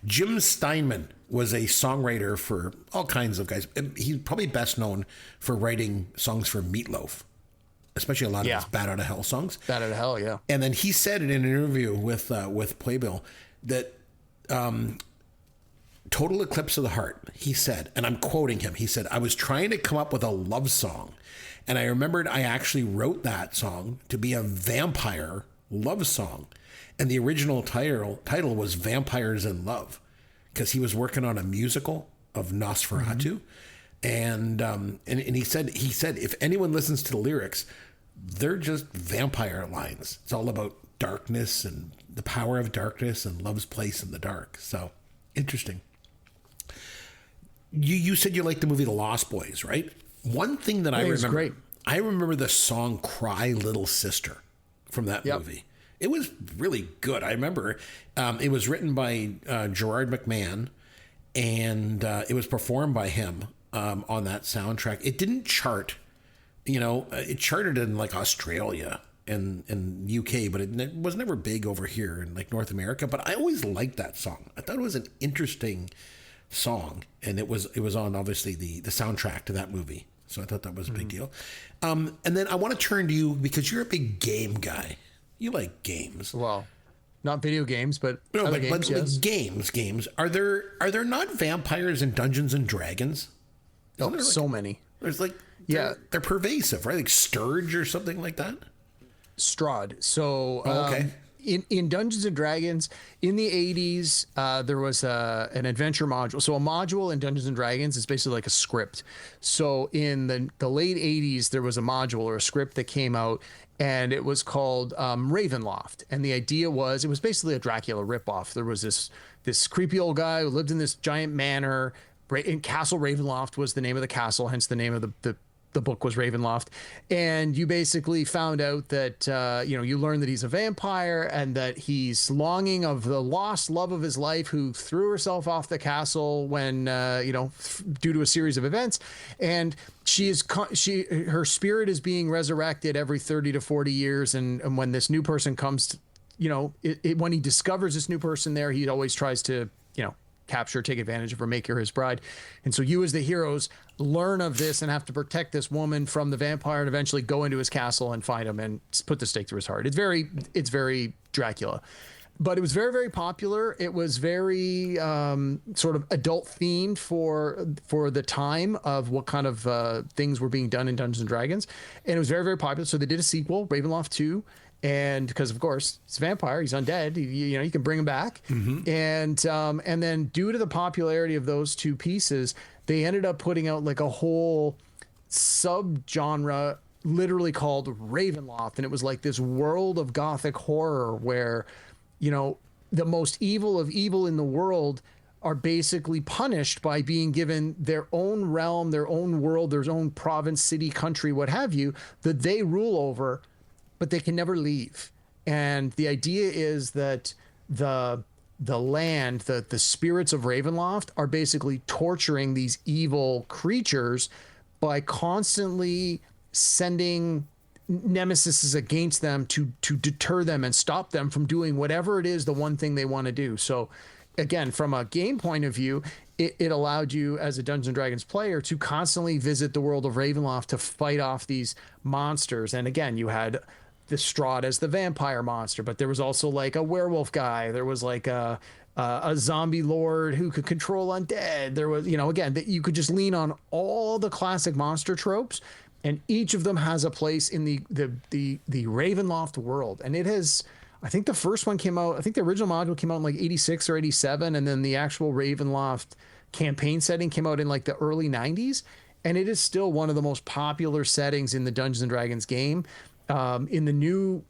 Jim Steinman was a songwriter for all kinds of guys. And he's probably best known for writing songs for Meatloaf, especially a lot of his Bat Out of Hell songs. Bat Out of Hell, yeah. And then he said in an interview with Playbill that Total Eclipse of the Heart, he said, and I'm quoting him, he said, I was trying to come up with a love song, and I remembered I actually wrote that song to be a vampire love song. And the original title was Vampires in Love, because he was working on a musical of Nosferatu. And he said if anyone listens to the lyrics, they're just vampire lines. It's all about darkness and the power of darkness and love's place in the dark. So interesting. You said you liked the movie The Lost Boys, right? One thing that I remember, great. I remember the song "Cry Little Sister" from that movie. It was really good. I remember it was written by Gerard McMahon, and it was performed by him on that soundtrack. It didn't chart, it charted in like Australia and UK, but it was never big over here in like North America. But I always liked that song. I thought it was an interesting song, and it was on obviously the soundtrack to that movie. So I thought that was a big deal. And then I want to turn to you because you're a big game guy. You like games. Well, not video games, but no, other but games, games. Are there not vampires in Dungeons and Dragons? Oh, so many. There's like they're pervasive, right? Like Sturge or something like that. Strahd. So okay. In Dungeons and Dragons in the 80s, there was an adventure module. So a module in Dungeons and Dragons is basically like a script. So in the late 80s, there was a module or a script that came out, and it was called Ravenloft. And the idea was, it was basically a Dracula ripoff. There was this creepy old guy who lived in this giant manor. In Castle Ravenloft was the name of the castle, hence the name of the book was Ravenloft. And you basically found out that, you learn that he's a vampire and that he's longing of the lost love of his life who threw herself off the castle when, due to a series of events. And her spirit is being resurrected every 30 to 40 years. And when this new person comes, when he discovers this new person there, he always tries to, capture, take advantage of her, make her his bride. And so you as the heroes learn of this and have to protect this woman from the vampire and eventually go into his castle and find him and put the stake through his heart. It's very Dracula, but it was very, very popular. It was very sort of adult themed for the time of what kind of things were being done in Dungeons and Dragons. And it was very, very popular. So they did a sequel, Ravenloft 2. And because of course it's a vampire, he's undead. You can bring him back. And then due to the popularity of those two pieces, they ended up putting out like a whole subgenre, literally called Ravenloft, and it was like this world of gothic horror where, the most evil of evil in the world are basically punished by being given their own realm, their own world, their own province, city, country, what have you, that they rule over, but they can never leave. And the idea is that the land, the spirits of Ravenloft are basically torturing these evil creatures by constantly sending nemesis is against them to deter them and stop them from doing whatever it is, the one thing they want to do. So again, from a game point of view, it allowed you as a Dungeons and Dragons player to constantly visit the world of Ravenloft to fight off these monsters. And again, you had the Strahd as the vampire monster, but there was also like a werewolf guy. There was like a zombie lord who could control undead. There was, again, that you could just lean on all the classic monster tropes, and each of them has a place in the Ravenloft world. And it has, I think the first one came out, I think the original module came out in like 86 or 87, and then the actual Ravenloft campaign setting came out in like the early 90s, and it is still one of the most popular settings in the Dungeons and Dragons game. In the new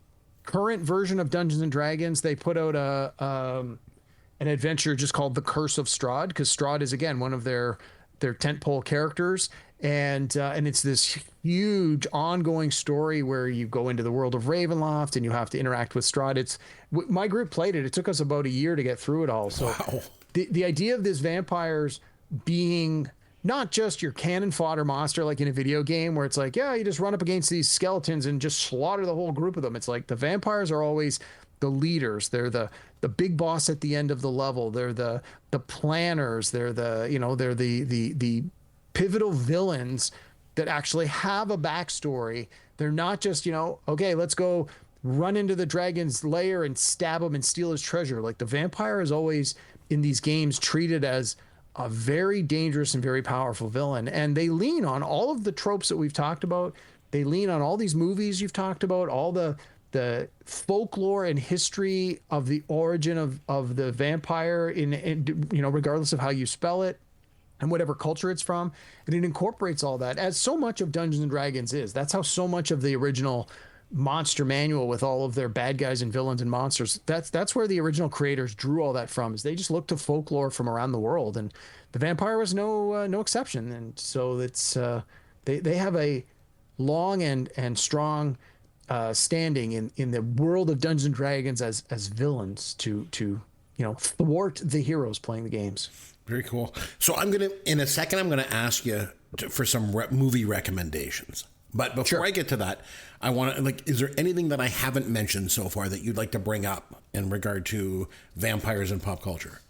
current version of Dungeons and Dragons, they put out an adventure just called The Curse of Strahd, because Strahd is, again, one of their tentpole characters, and it's this huge ongoing story where you go into the world of Ravenloft and you have to interact with Strahd. My group played it. It took us about a year to get through it all. So wow. The idea of this vampires being not just your cannon fodder monster like in a video game where it's like, yeah, you just run up against these skeletons and just slaughter the whole group of them. It's like the vampires are always the leaders. They're the big boss at the end of the level. They're the planners. They're the pivotal villains that actually have a backstory. They're not just, okay, let's go run into the dragon's lair and stab him and steal his treasure. Like the vampire is always in these games treated as a very dangerous and very powerful villain. And they lean on all of the tropes that we've talked about. They lean on all these movies you've talked about, all the folklore and history of the origin of the vampire in regardless of how you spell it and whatever culture it's from. And it incorporates all that, as so much of Dungeons and Dragons is. That's how so much of the original monster manual with all of their bad guys and villains and monsters, that's where the original creators drew all that from, is they just looked to folklore from around the world, and the vampire was no exception. And so it's they have a long and strong standing in the world of Dungeons and Dragons as villains to thwart the heroes playing the games. Very cool. So in a second, I'm gonna ask you for some movie recommendations. But before I get to that, I want to, is there anything that I haven't mentioned so far that you'd like to bring up in regard to vampires and pop culture?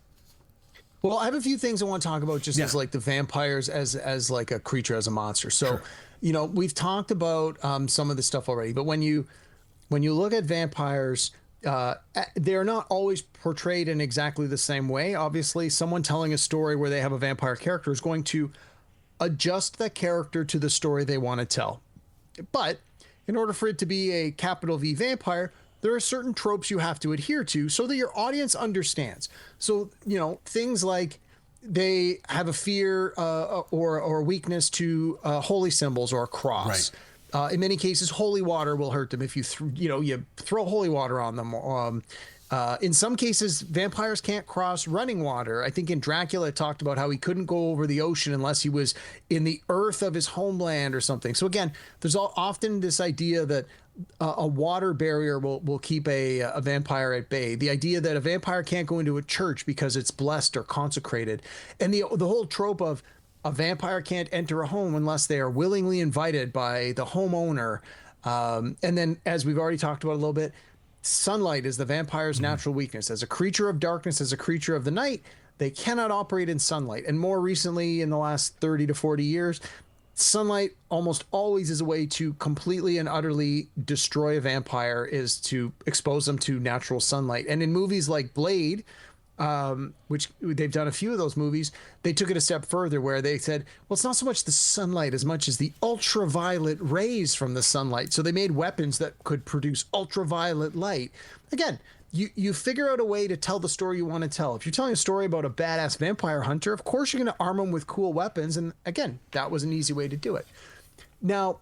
Well, I have a few things I want to talk about just as like the vampires as like a creature, as a monster. So, we've talked about some of this stuff already, but when you look at vampires, they're not always portrayed in exactly the same way. Obviously, someone telling a story where they have a vampire character is going to adjust that character to the story they want to tell. But in order for it to be a capital V vampire, there are certain tropes you have to adhere to so that your audience understands. So, things like they have a fear or weakness to holy symbols or a cross. Right. In many cases, holy water will hurt them if you throw holy water on them. In some cases, vampires can't cross running water. I think in Dracula, it talked about how he couldn't go over the ocean unless he was in the earth of his homeland or something. So again, there's often this idea that a water barrier will keep a vampire at bay. The idea that a vampire can't go into a church because it's blessed or consecrated. And the whole trope of a vampire can't enter a home unless they are willingly invited by the homeowner. And then, as we've already talked about a little bit, sunlight is the vampire's natural weakness. As a creature of darkness, as a creature of the night, they cannot operate in sunlight. And more recently, in the last 30 to 40 years, sunlight almost always is a way to completely and utterly destroy a vampire, is to expose them to natural sunlight. And in movies like Blade, which they've done a few of those movies, they took it a step further where they said, well, it's not so much the sunlight as much as the ultraviolet rays from the sunlight. So they made weapons that could produce ultraviolet light. Again, you figure out a way to tell the story you want to tell. If you're telling a story about a badass vampire hunter, of course you're going to arm them with cool weapons. And again, that was an easy way to do it. Now,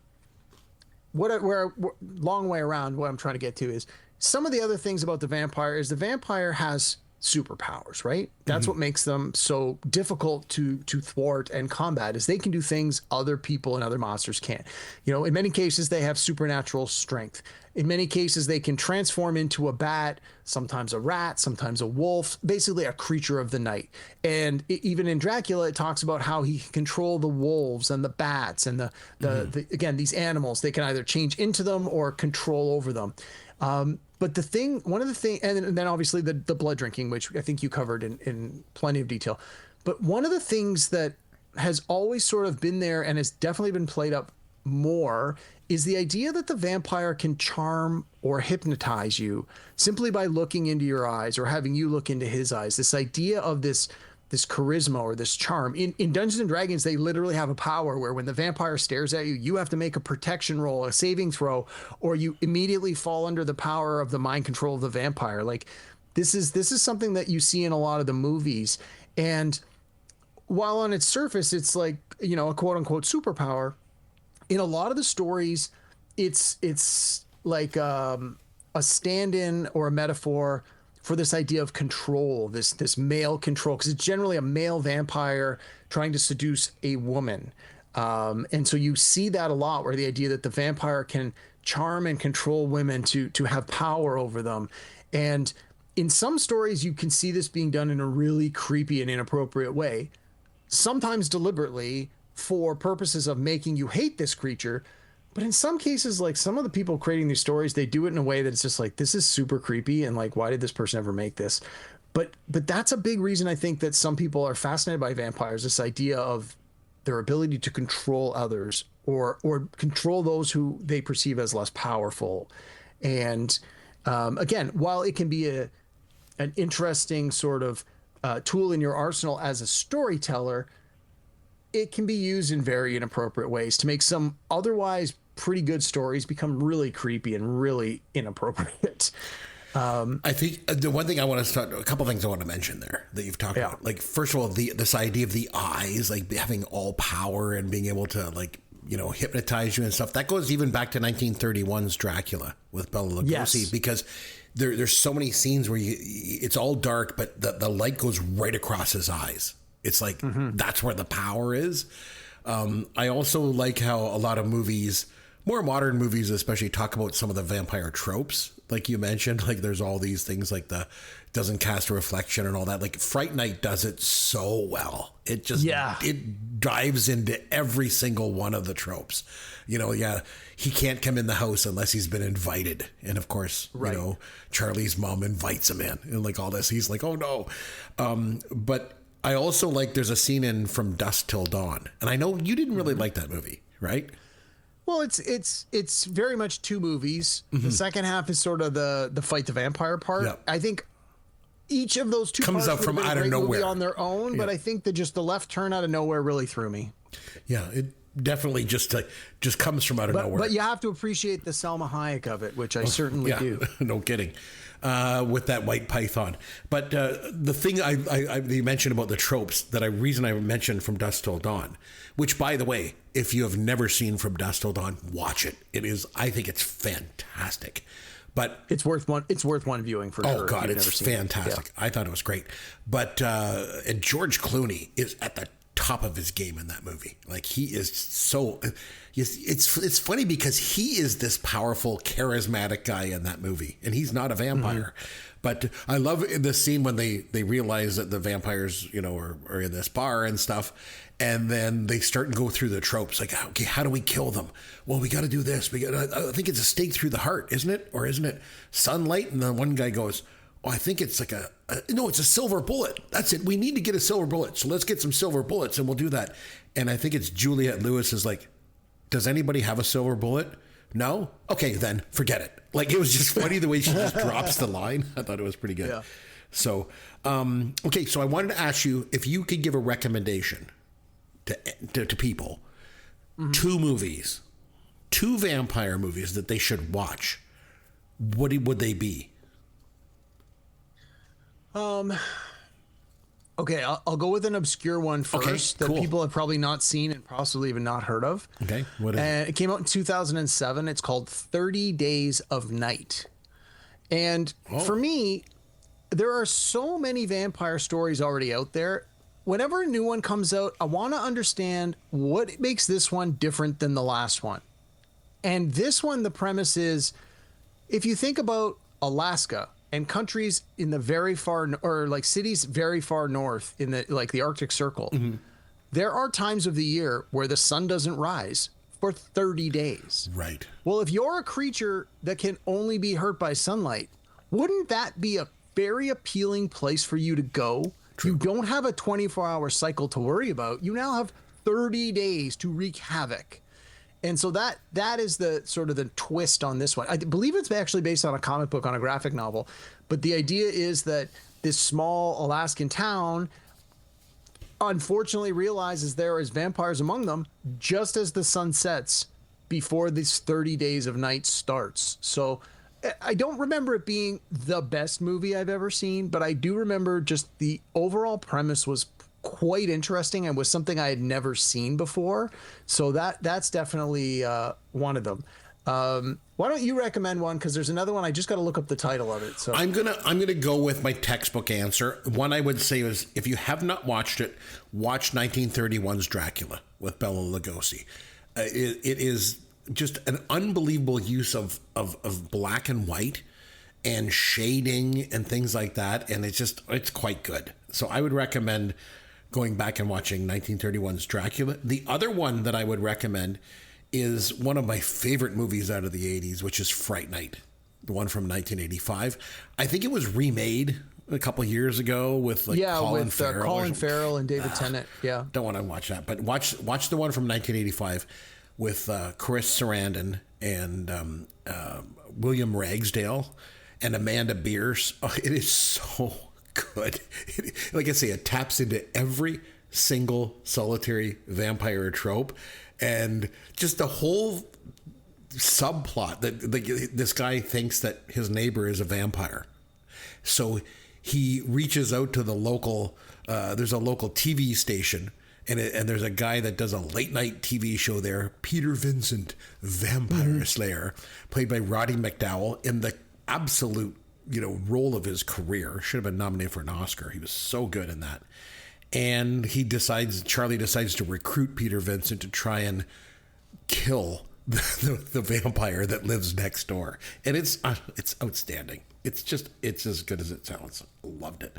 long way around, what I'm trying to get to is some of the other things about the vampire is the vampire has superpowers, right? That's what makes them so difficult to thwart and combat, is they can do things other people and other monsters can't. You know, in many cases they have supernatural strength. In many cases they can transform into a bat, sometimes a rat, sometimes a wolf, basically a creature of the night. And even in Dracula, it talks about how he can control the wolves and the bats and the again, these animals. They can either change into them or control over them. But one of the things, and then obviously the blood drinking, which I think you covered in plenty of detail. But one of the things that has always sort of been there and has definitely been played up more is the idea that the vampire can charm or hypnotize you simply by looking into your eyes or having you look into his eyes. This idea of this charisma or this charm. In Dungeons and Dragons, they literally have a power where when the vampire stares at you, you have to make a protection roll, a saving throw, or you immediately fall under the power of the mind control of the vampire. Like this is something that you see in a lot of the movies. And while on its surface, it's like, you know, a quote unquote superpower, in a lot of the stories, it's like a stand-in or a metaphor for this idea of control, this male control, because it's generally a male vampire trying to seduce a woman. And so you see that a lot, where the idea that the vampire can charm and control women to have power over them. And in some stories, you can see this being done in a really creepy and inappropriate way, sometimes deliberately for purposes of making you hate this creature. But in some cases, like some of the people creating these stories, they do it in a way that it's just like, this is super creepy. And like, why did this person ever make this? But that's a big reason I think that some people are fascinated by vampires, this idea of their ability to control others or control those who they perceive as less powerful. And again, while it can be an interesting sort of tool in your arsenal as a storyteller, it can be used in very inappropriate ways to make some otherwise pretty good stories become really creepy and really inappropriate. I think the one thing I want to start, a couple things I want to mention there that you've talked about. Like, first of all, this idea of the eyes, like having all power and being able to, like, you know, hypnotize you and stuff. That goes even back to 1931's Dracula with Bela Lugosi, because there's so many scenes where it's all dark, but the light goes right across his eyes. It's like, that's where the power is. I also like how a lot of movies, more modern movies especially, talk about some of the vampire tropes. Like you mentioned, like there's all these things like the doesn't cast a reflection and all that. Like Fright Night does it so well. It just, it dives into every single one of the tropes. You know, he can't come in the house unless he's been invited. And of course, you know, Charlie's mom invites him in and like all this. He's like, oh no. But I also like, there's a scene in From Dusk Till Dawn. And I know you didn't really like that movie, right? Well, it's very much two movies. The second half is sort of the fight the vampire part. Yep. I think each of those two comes parts up from out of nowhere on their own, but I think that just the left turn out of nowhere really threw me. Yeah, it definitely just comes from out of nowhere. But you have to appreciate the Selma Hayek of it, which I certainly do. No kidding. With that white python. But the thing you mentioned about the tropes, reason I mentioned From Dusk Till Dawn, which, by the way, if you have never seen From Dusk Till Dawn, watch it. I think it's fantastic. But it's worth one viewing for sure. Oh God, it's fantastic. I thought it was great. But and George Clooney is at the top of his game in that movie. Like, he is so. It's funny because he is this powerful, charismatic guy in that movie, and he's not a vampire. But I love the scene when they realize that the vampires, you know, are in this bar and stuff. And then they start and go through the tropes. Like, okay, how do we kill them? Well, we got to do this. I think it's a stake through the heart, isn't it? Or isn't it sunlight? And then one guy goes, oh, I think it's like no, it's a silver bullet. That's it. We need to get a silver bullet. So let's get some silver bullets and we'll do that. And I think it's Juliette Lewis is like, does anybody have a silver bullet? No? Okay, then forget it. Like, it was just funny the way she just drops the line. I thought it was pretty good. Yeah. So, okay, so I wanted to ask you if you could give a recommendation to people, two vampire movies that they should watch. What would they be? Okay, I'll go with an obscure one first that people have probably not seen and possibly even not heard of. Okay, what is it? It came out in 2007. It's called 30 Days of Night. And for me, there are so many vampire stories already out there. Whenever a new one comes out, I want to understand what makes this one different than the last one. And this one, the premise is, if you think about Alaska and countries in the very far, or like cities very far north in the like the Arctic Circle, there are times of the year where the sun doesn't rise for 30 days. Right. Well, if you're a creature that can only be hurt by sunlight, wouldn't that be a very appealing place for you to go? True. You don't have a 24-hour cycle to worry about. You now have 30 days to wreak havoc. And so that is the sort of the twist on this one. I believe it's actually based on a comic book, on a graphic novel. But the idea is that this small Alaskan town unfortunately realizes there is vampires among them just as the sun sets before these 30 days of night starts. So I don't remember it being the best movie I've ever seen, but I do remember just the overall premise was quite interesting and was something I had never seen before. So that's definitely one of them. Why don't you recommend one? Because there's another one. I just got to look up the title of it. So I'm gonna go with my textbook answer. One I would say is, if you have not watched it, watch 1931's Dracula with Bela Lugosi. It is just an unbelievable use of black and white and shading and things like that, and it's quite good. So I would recommend going back and watching 1931's Dracula. The other one that I would recommend is one of my favorite movies out of the 80s, which is Fright Night, the one from 1985. I think it was remade a couple years ago with Colin Farrell. Colin Farrell and David Tennant. Yeah, don't want to watch that, but watch the one from 1985 with Chris Sarandon and William Ragsdale and Amanda Bierce. Oh, it is so good. Like I say, it taps into every single solitary vampire trope, and just the whole subplot that this guy thinks that his neighbor is a vampire. So he reaches out to the local, there's a local TV station, and there's a guy that does a late night TV show there, Peter Vincent, Vampire Slayer, played by Roddy McDowall, in the absolute, role of his career. Should have been nominated for an Oscar. He was so good in that. And Charlie decides to recruit Peter Vincent to try and kill the vampire that lives next door. And it's outstanding. It's as good as it sounds. Loved it.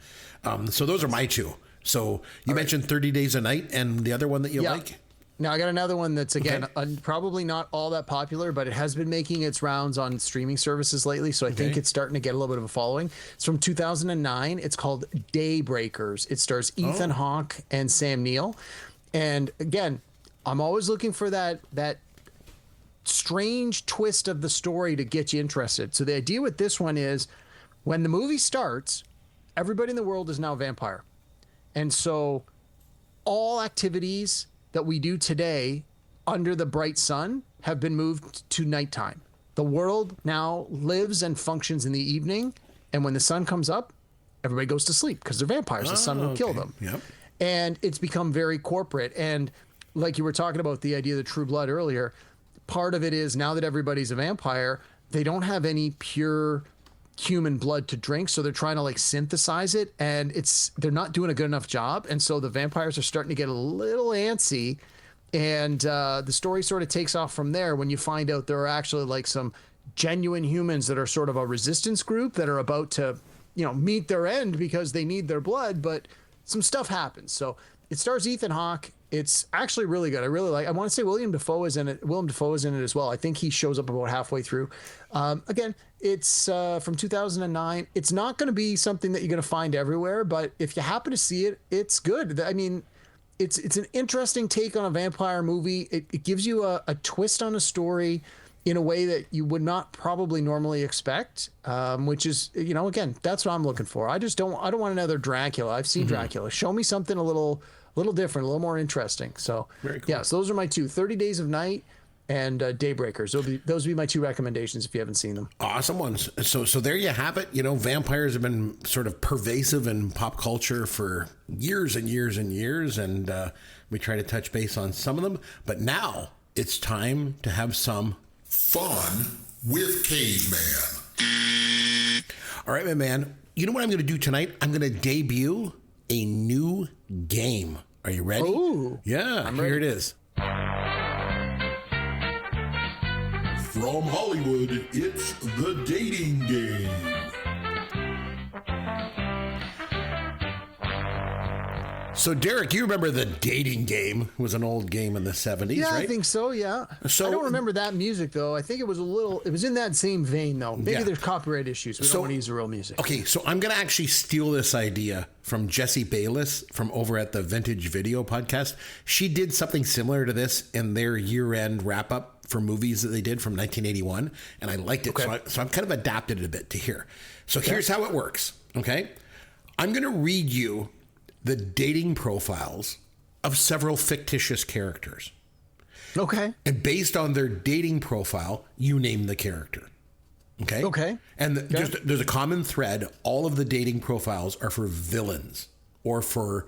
So those are my two. So you mentioned 30 Days a Night, and the other one that you like? Now, I got another one that's, again, probably not all that popular, but it has been making its rounds on streaming services lately, so I think it's starting to get a little bit of a following. It's from 2009. It's called Daybreakers. It stars Ethan Hawke and Sam Neill. And, again, I'm always looking for that strange twist of the story to get you interested. So the idea with this one is, when the movie starts, everybody in the world is now a vampire. And so all activities that we do today under the bright sun have been moved to nighttime. The world now lives and functions in the evening, and when the sun comes up, everybody goes to sleep because they're vampires. The sun will kill them. Yep. And it's become very corporate. And like you were talking about the idea of the True Blood earlier, part of it is, now that everybody's a vampire, they don't have any pure human blood to drink, so they're trying to synthesize it, and they're not doing a good enough job, and so the vampires are starting to get a little antsy, and the story sort of takes off from there when you find out there are actually some genuine humans that are sort of a resistance group that are about to meet their end because they need their blood, but some stuff happens. So it stars Ethan Hawke. It's actually really good. I want to say Willem Dafoe is in it as well. I think he shows up about halfway through. Again, it's from 2009. It's not going to be something that you're going to find everywhere, but if you happen to see it, it's good. I mean, it's an interesting take on a vampire movie. It gives you a twist on a story in a way that you would not probably normally expect, which is, again, that's what I'm looking for. I don't want another Dracula. I've seen Dracula. Show me something a little different, a little more interesting. So, very cool. Yeah, so those are my two, 30 Days of Night and Daybreakers. Those would be my two recommendations if you haven't seen them. Awesome ones. So there you have it. Vampires have been sort of pervasive in pop culture for years and years and years, and we try to touch base on some of them. But now it's time to have some fun with Caveman. All right, my man. you know what I'm going to do tonight? I'm going to debut a new game. Are you ready? Ooh. Yeah, I'm here ready. it is. From Hollywood, it's The Dating Game. So, Derek, you remember The Dating Game? It was an old game in the 70s, Yeah, right? I think so. Yeah. So- I don't remember that music though. I think it was in that same vein though. Maybe Yeah. there's copyright issues. We don't want to use the real music. Okay, so I'm going to actually steal this idea from Jessie Bayless from over at the Vintage Video podcast. She did something similar to this in their year-end wrap-up for movies that they did from 1981, and I liked it. Okay. So I've kind of adapted it a bit to here. So here's how it works, okay? I'm going to read you the dating profiles of several fictitious characters. Okay. And based on their dating profile, you name the character. Okay? Okay. And there's a common thread. All of the dating profiles are for villains or for,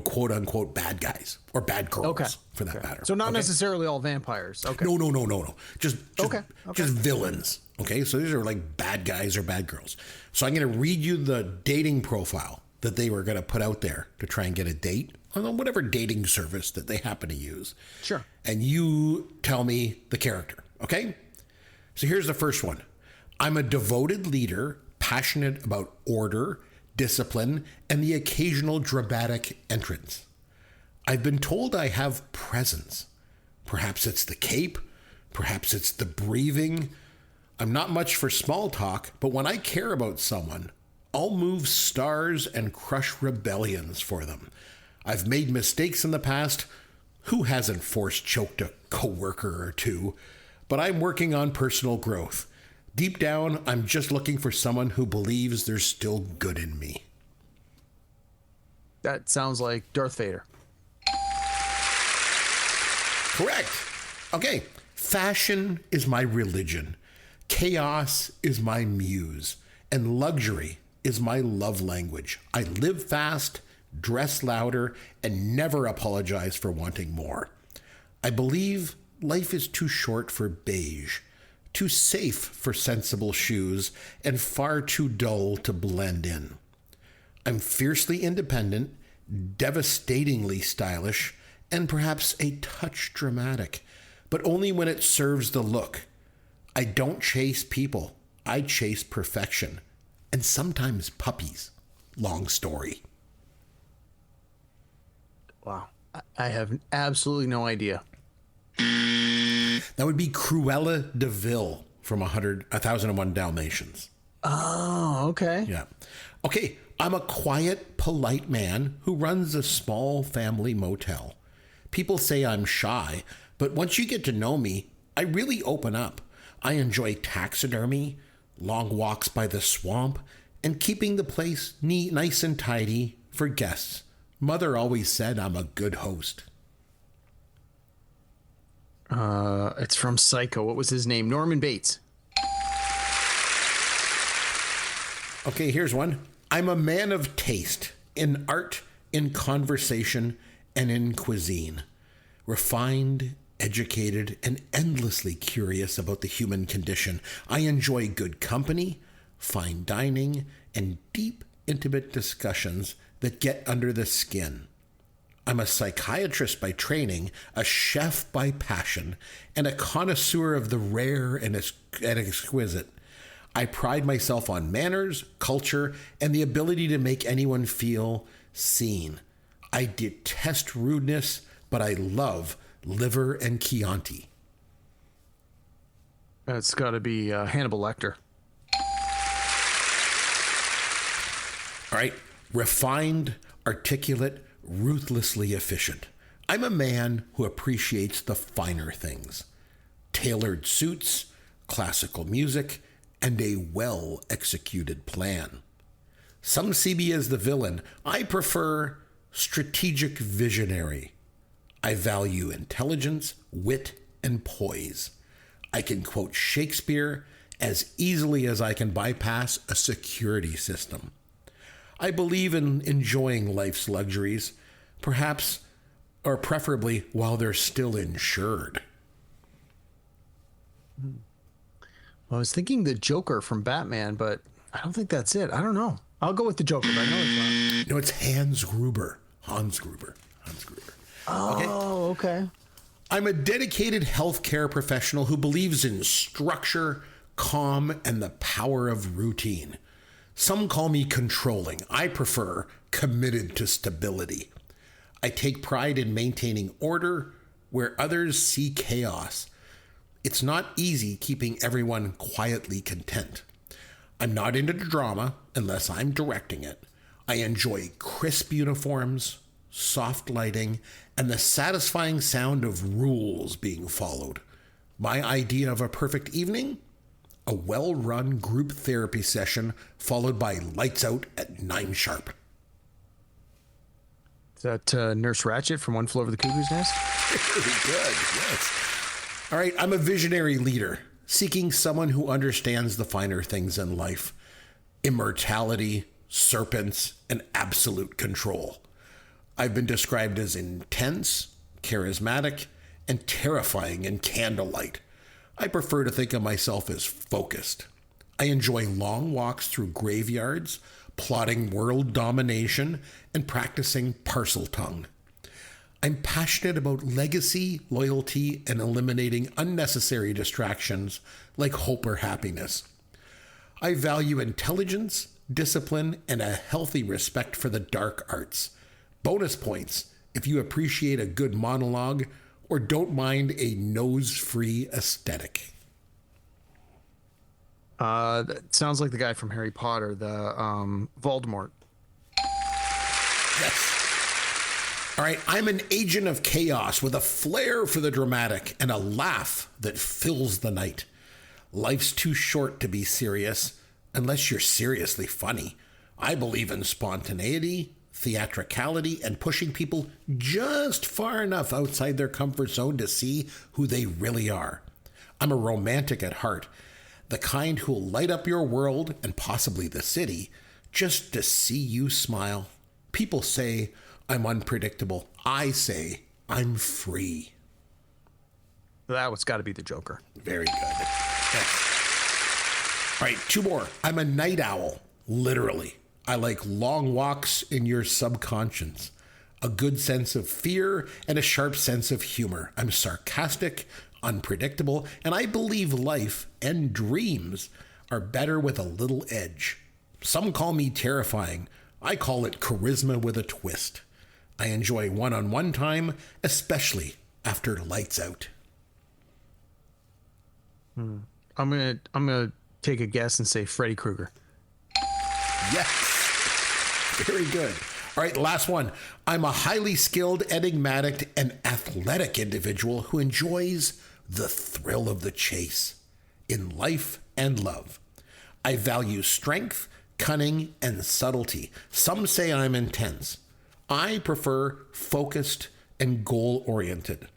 quote unquote bad guys or bad girls for that matter. So not Okay? necessarily all vampires. Okay. No. Just Okay. villains. Okay? So these are like bad guys or bad girls. So I'm going to read you the dating profile that they were going to put out there to try and get a date on whatever dating service that they happen to use. Sure. And you tell me the character, okay? So here's the first one. I'm a devoted leader, passionate about order, discipline, and the occasional dramatic entrance. I've been told I have presence. Perhaps it's the cape, perhaps it's the breathing. I'm not much for small talk, but when I care about someone, I'll move stars and crush rebellions for them. I've made mistakes in the past. Who hasn't force choked a coworker or two? But I'm working on personal growth. Deep down, I'm just looking for someone who believes there's still good in me. That sounds like Darth Vader. Correct. Okay. Fashion is my religion. Chaos is my muse. And luxury is my love language. I live fast, dress louder, and never apologize for wanting more. I believe life is too short for beige, too safe for sensible shoes, and far too dull to blend in. I'm fiercely independent, devastatingly stylish, and perhaps a touch dramatic, but only when it serves the look. I don't chase people. I chase perfection. And sometimes puppies. Long story. Wow. I have absolutely no idea. That would be Cruella de Vil from 1001 Dalmatians. Oh, okay. Yeah. Okay, I'm a quiet, polite man who runs a small family motel. People say I'm shy, but once you get to know me, I really open up. I enjoy taxidermy, long walks by the swamp, and keeping the place neat, nice and tidy for guests. Mother always said I'm a good host. It's from Psycho. What was his name? Norman Bates. Okay, here's one. I'm a man of taste in art, in conversation, and in cuisine. Refined, educated, and endlessly curious about the human condition. I enjoy good company, fine dining, and deep, intimate discussions that get under the skin. I'm a psychiatrist by training, a chef by passion, and a connoisseur of the rare and exquisite. I pride myself on manners, culture, and the ability to make anyone feel seen. I detest rudeness, but I love liver and Chianti. That's got to be Hannibal Lecter. All right. Refined, articulate, ruthlessly efficient. I'm a man who appreciates the finer things. Tailored suits, classical music, and a well-executed plan. Some see me as the villain. I prefer strategic visionary. I value intelligence, wit, and poise. I can quote Shakespeare as easily as I can bypass a security system. I believe in enjoying life's luxuries, perhaps or preferably while they're still insured. I was thinking the Joker from Batman, but I don't think that's it. I don't know. I'll go with the Joker, but I know it's not. No, it's Hans Gruber. Hans Gruber. Oh, okay. I'm a dedicated healthcare professional who believes in structure, calm, and the power of routine. Some call me controlling. I prefer committed to stability. I take pride in maintaining order where others see chaos. It's not easy keeping everyone quietly content. I'm not into drama unless I'm directing it. I enjoy crisp uniforms, soft lighting, and the satisfying sound of rules being followed. My idea of a perfect evening? A well-run group therapy session followed by lights out at 9 sharp. Is that Nurse Ratched from One Flew Over the Cuckoo's Nest? Very good, yes. All right, I'm a visionary leader, seeking someone who understands the finer things in life. Immortality, serpents, and absolute control. I've been described as intense, charismatic, and terrifying in candlelight. I prefer to think of myself as focused. I enjoy long walks through graveyards, plotting world domination, and practicing parcel tongue. I'm passionate about legacy, loyalty, and eliminating unnecessary distractions like hope or happiness. I value intelligence, discipline, and a healthy respect for the dark arts. Bonus points if you appreciate a good monologue or don't mind a nose-free aesthetic. That sounds like the guy from Harry Potter, the Voldemort. Yes. All right, I'm an agent of chaos with a flair for the dramatic and a laugh that fills the night. Life's too short to be serious, unless you're seriously funny. I believe in spontaneity, theatricality, and pushing people just far enough outside their comfort zone to see who they really are. I'm a romantic at heart, the kind who'll light up your world and possibly the city just to see you smile. People say I'm unpredictable. I say I'm free. That one's got to be the Joker. Very good. Yes. All right, 2 more. I'm a night owl, literally. I like long walks in your subconscious, a good sense of fear, and a sharp sense of humor. I'm sarcastic, unpredictable, and I believe life and dreams are better with a little edge. Some call me terrifying. I call it charisma with a twist. I enjoy one-on-one time, especially after lights out. I'm gonna take a guess and say Freddy Krueger. Yes. Very good. All right, last one. I'm a highly skilled, enigmatic, and athletic individual who enjoys the thrill of the chase in life and love. I value strength, cunning, and subtlety. Some say I'm intense. I prefer focused and goal-oriented.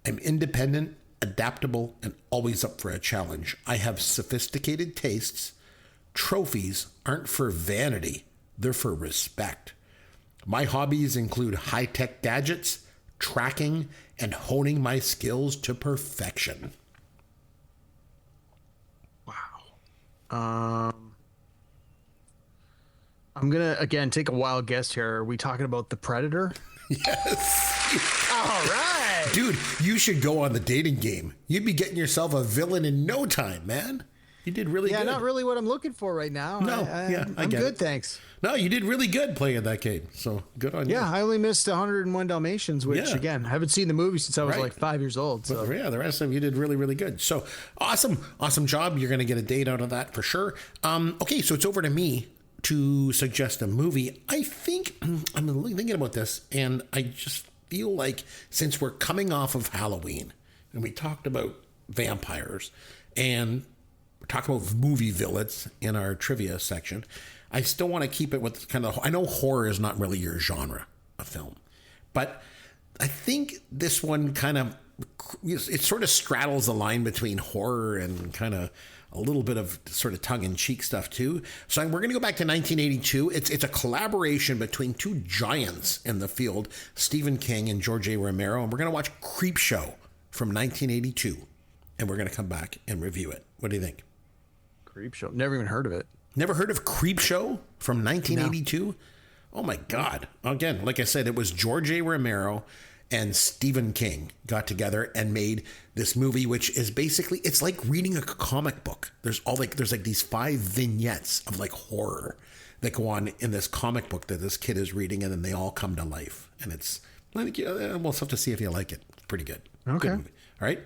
I'm independent, adaptable, and always up for a challenge. I have sophisticated tastes. Trophies aren't for vanity, they're for respect. My hobbies include high-tech gadgets, tracking, and honing my skills to perfection. Wow. I'm gonna again take a wild guess here. Are we talking about the Predator? Yes. All right. Dude, you should go on the dating game. You'd be getting yourself a villain in no time, man. You did really good. Yeah, not really what I'm looking for right now. No, I'm get good, it. thanks. No, you did really good playing that game. So good on you. Yeah, I only missed 101 Dalmatians, which again, I haven't seen the movie since I was like 5 years old. So But yeah, the rest of them you did really, really good. So awesome job. You're going to get a date out of that for sure. Okay, so it's over to me to suggest a movie. I think I'm thinking about this, and I just feel like since we're coming off of Halloween, and we talked about vampires, and we're talking about movie villains in our trivia section, I still want to keep it with kind of, I know horror is not really your genre of film, but I think this one kind of, it sort of straddles the line between horror and kind of a little bit of sort of tongue-in-cheek stuff too. So we're going to go back to 1982. It's a collaboration between two giants in the field, Stephen King and George A. Romero, and we're going to watch Creepshow from 1982, and we're going to come back and review it. What do you think? Creepshow. Never even heard of it. Never heard of Creep Show from 1982? No. Oh my God. Again, like I said, it was George A. Romero and Stephen King got together and made this movie, which is basically, it's like reading a comic book. There's these 5 vignettes of like horror that go on in this comic book that this kid is reading, and then they all come to life. And it's, I think we'll have to see if you like it. It's pretty good. Okay. Good movie. All right.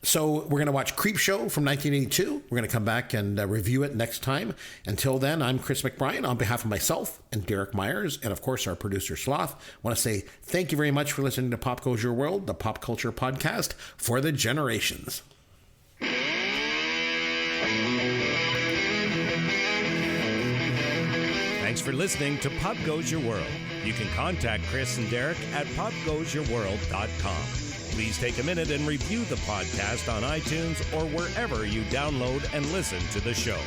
So we're going to watch Creep Show from 1982. We're going to come back and review it next time. Until then, I'm Chris McBrien on behalf of myself and Derek Myers, and of course our producer Sloth. I want to say thank you very much for listening to Pop Goes Your World, the pop culture podcast for the generations. Thanks for listening to Pop Goes Your World. You can contact Chris and Derek at popgoesyourworld.com. Please take a minute and review the podcast on iTunes or wherever you download and listen to the show.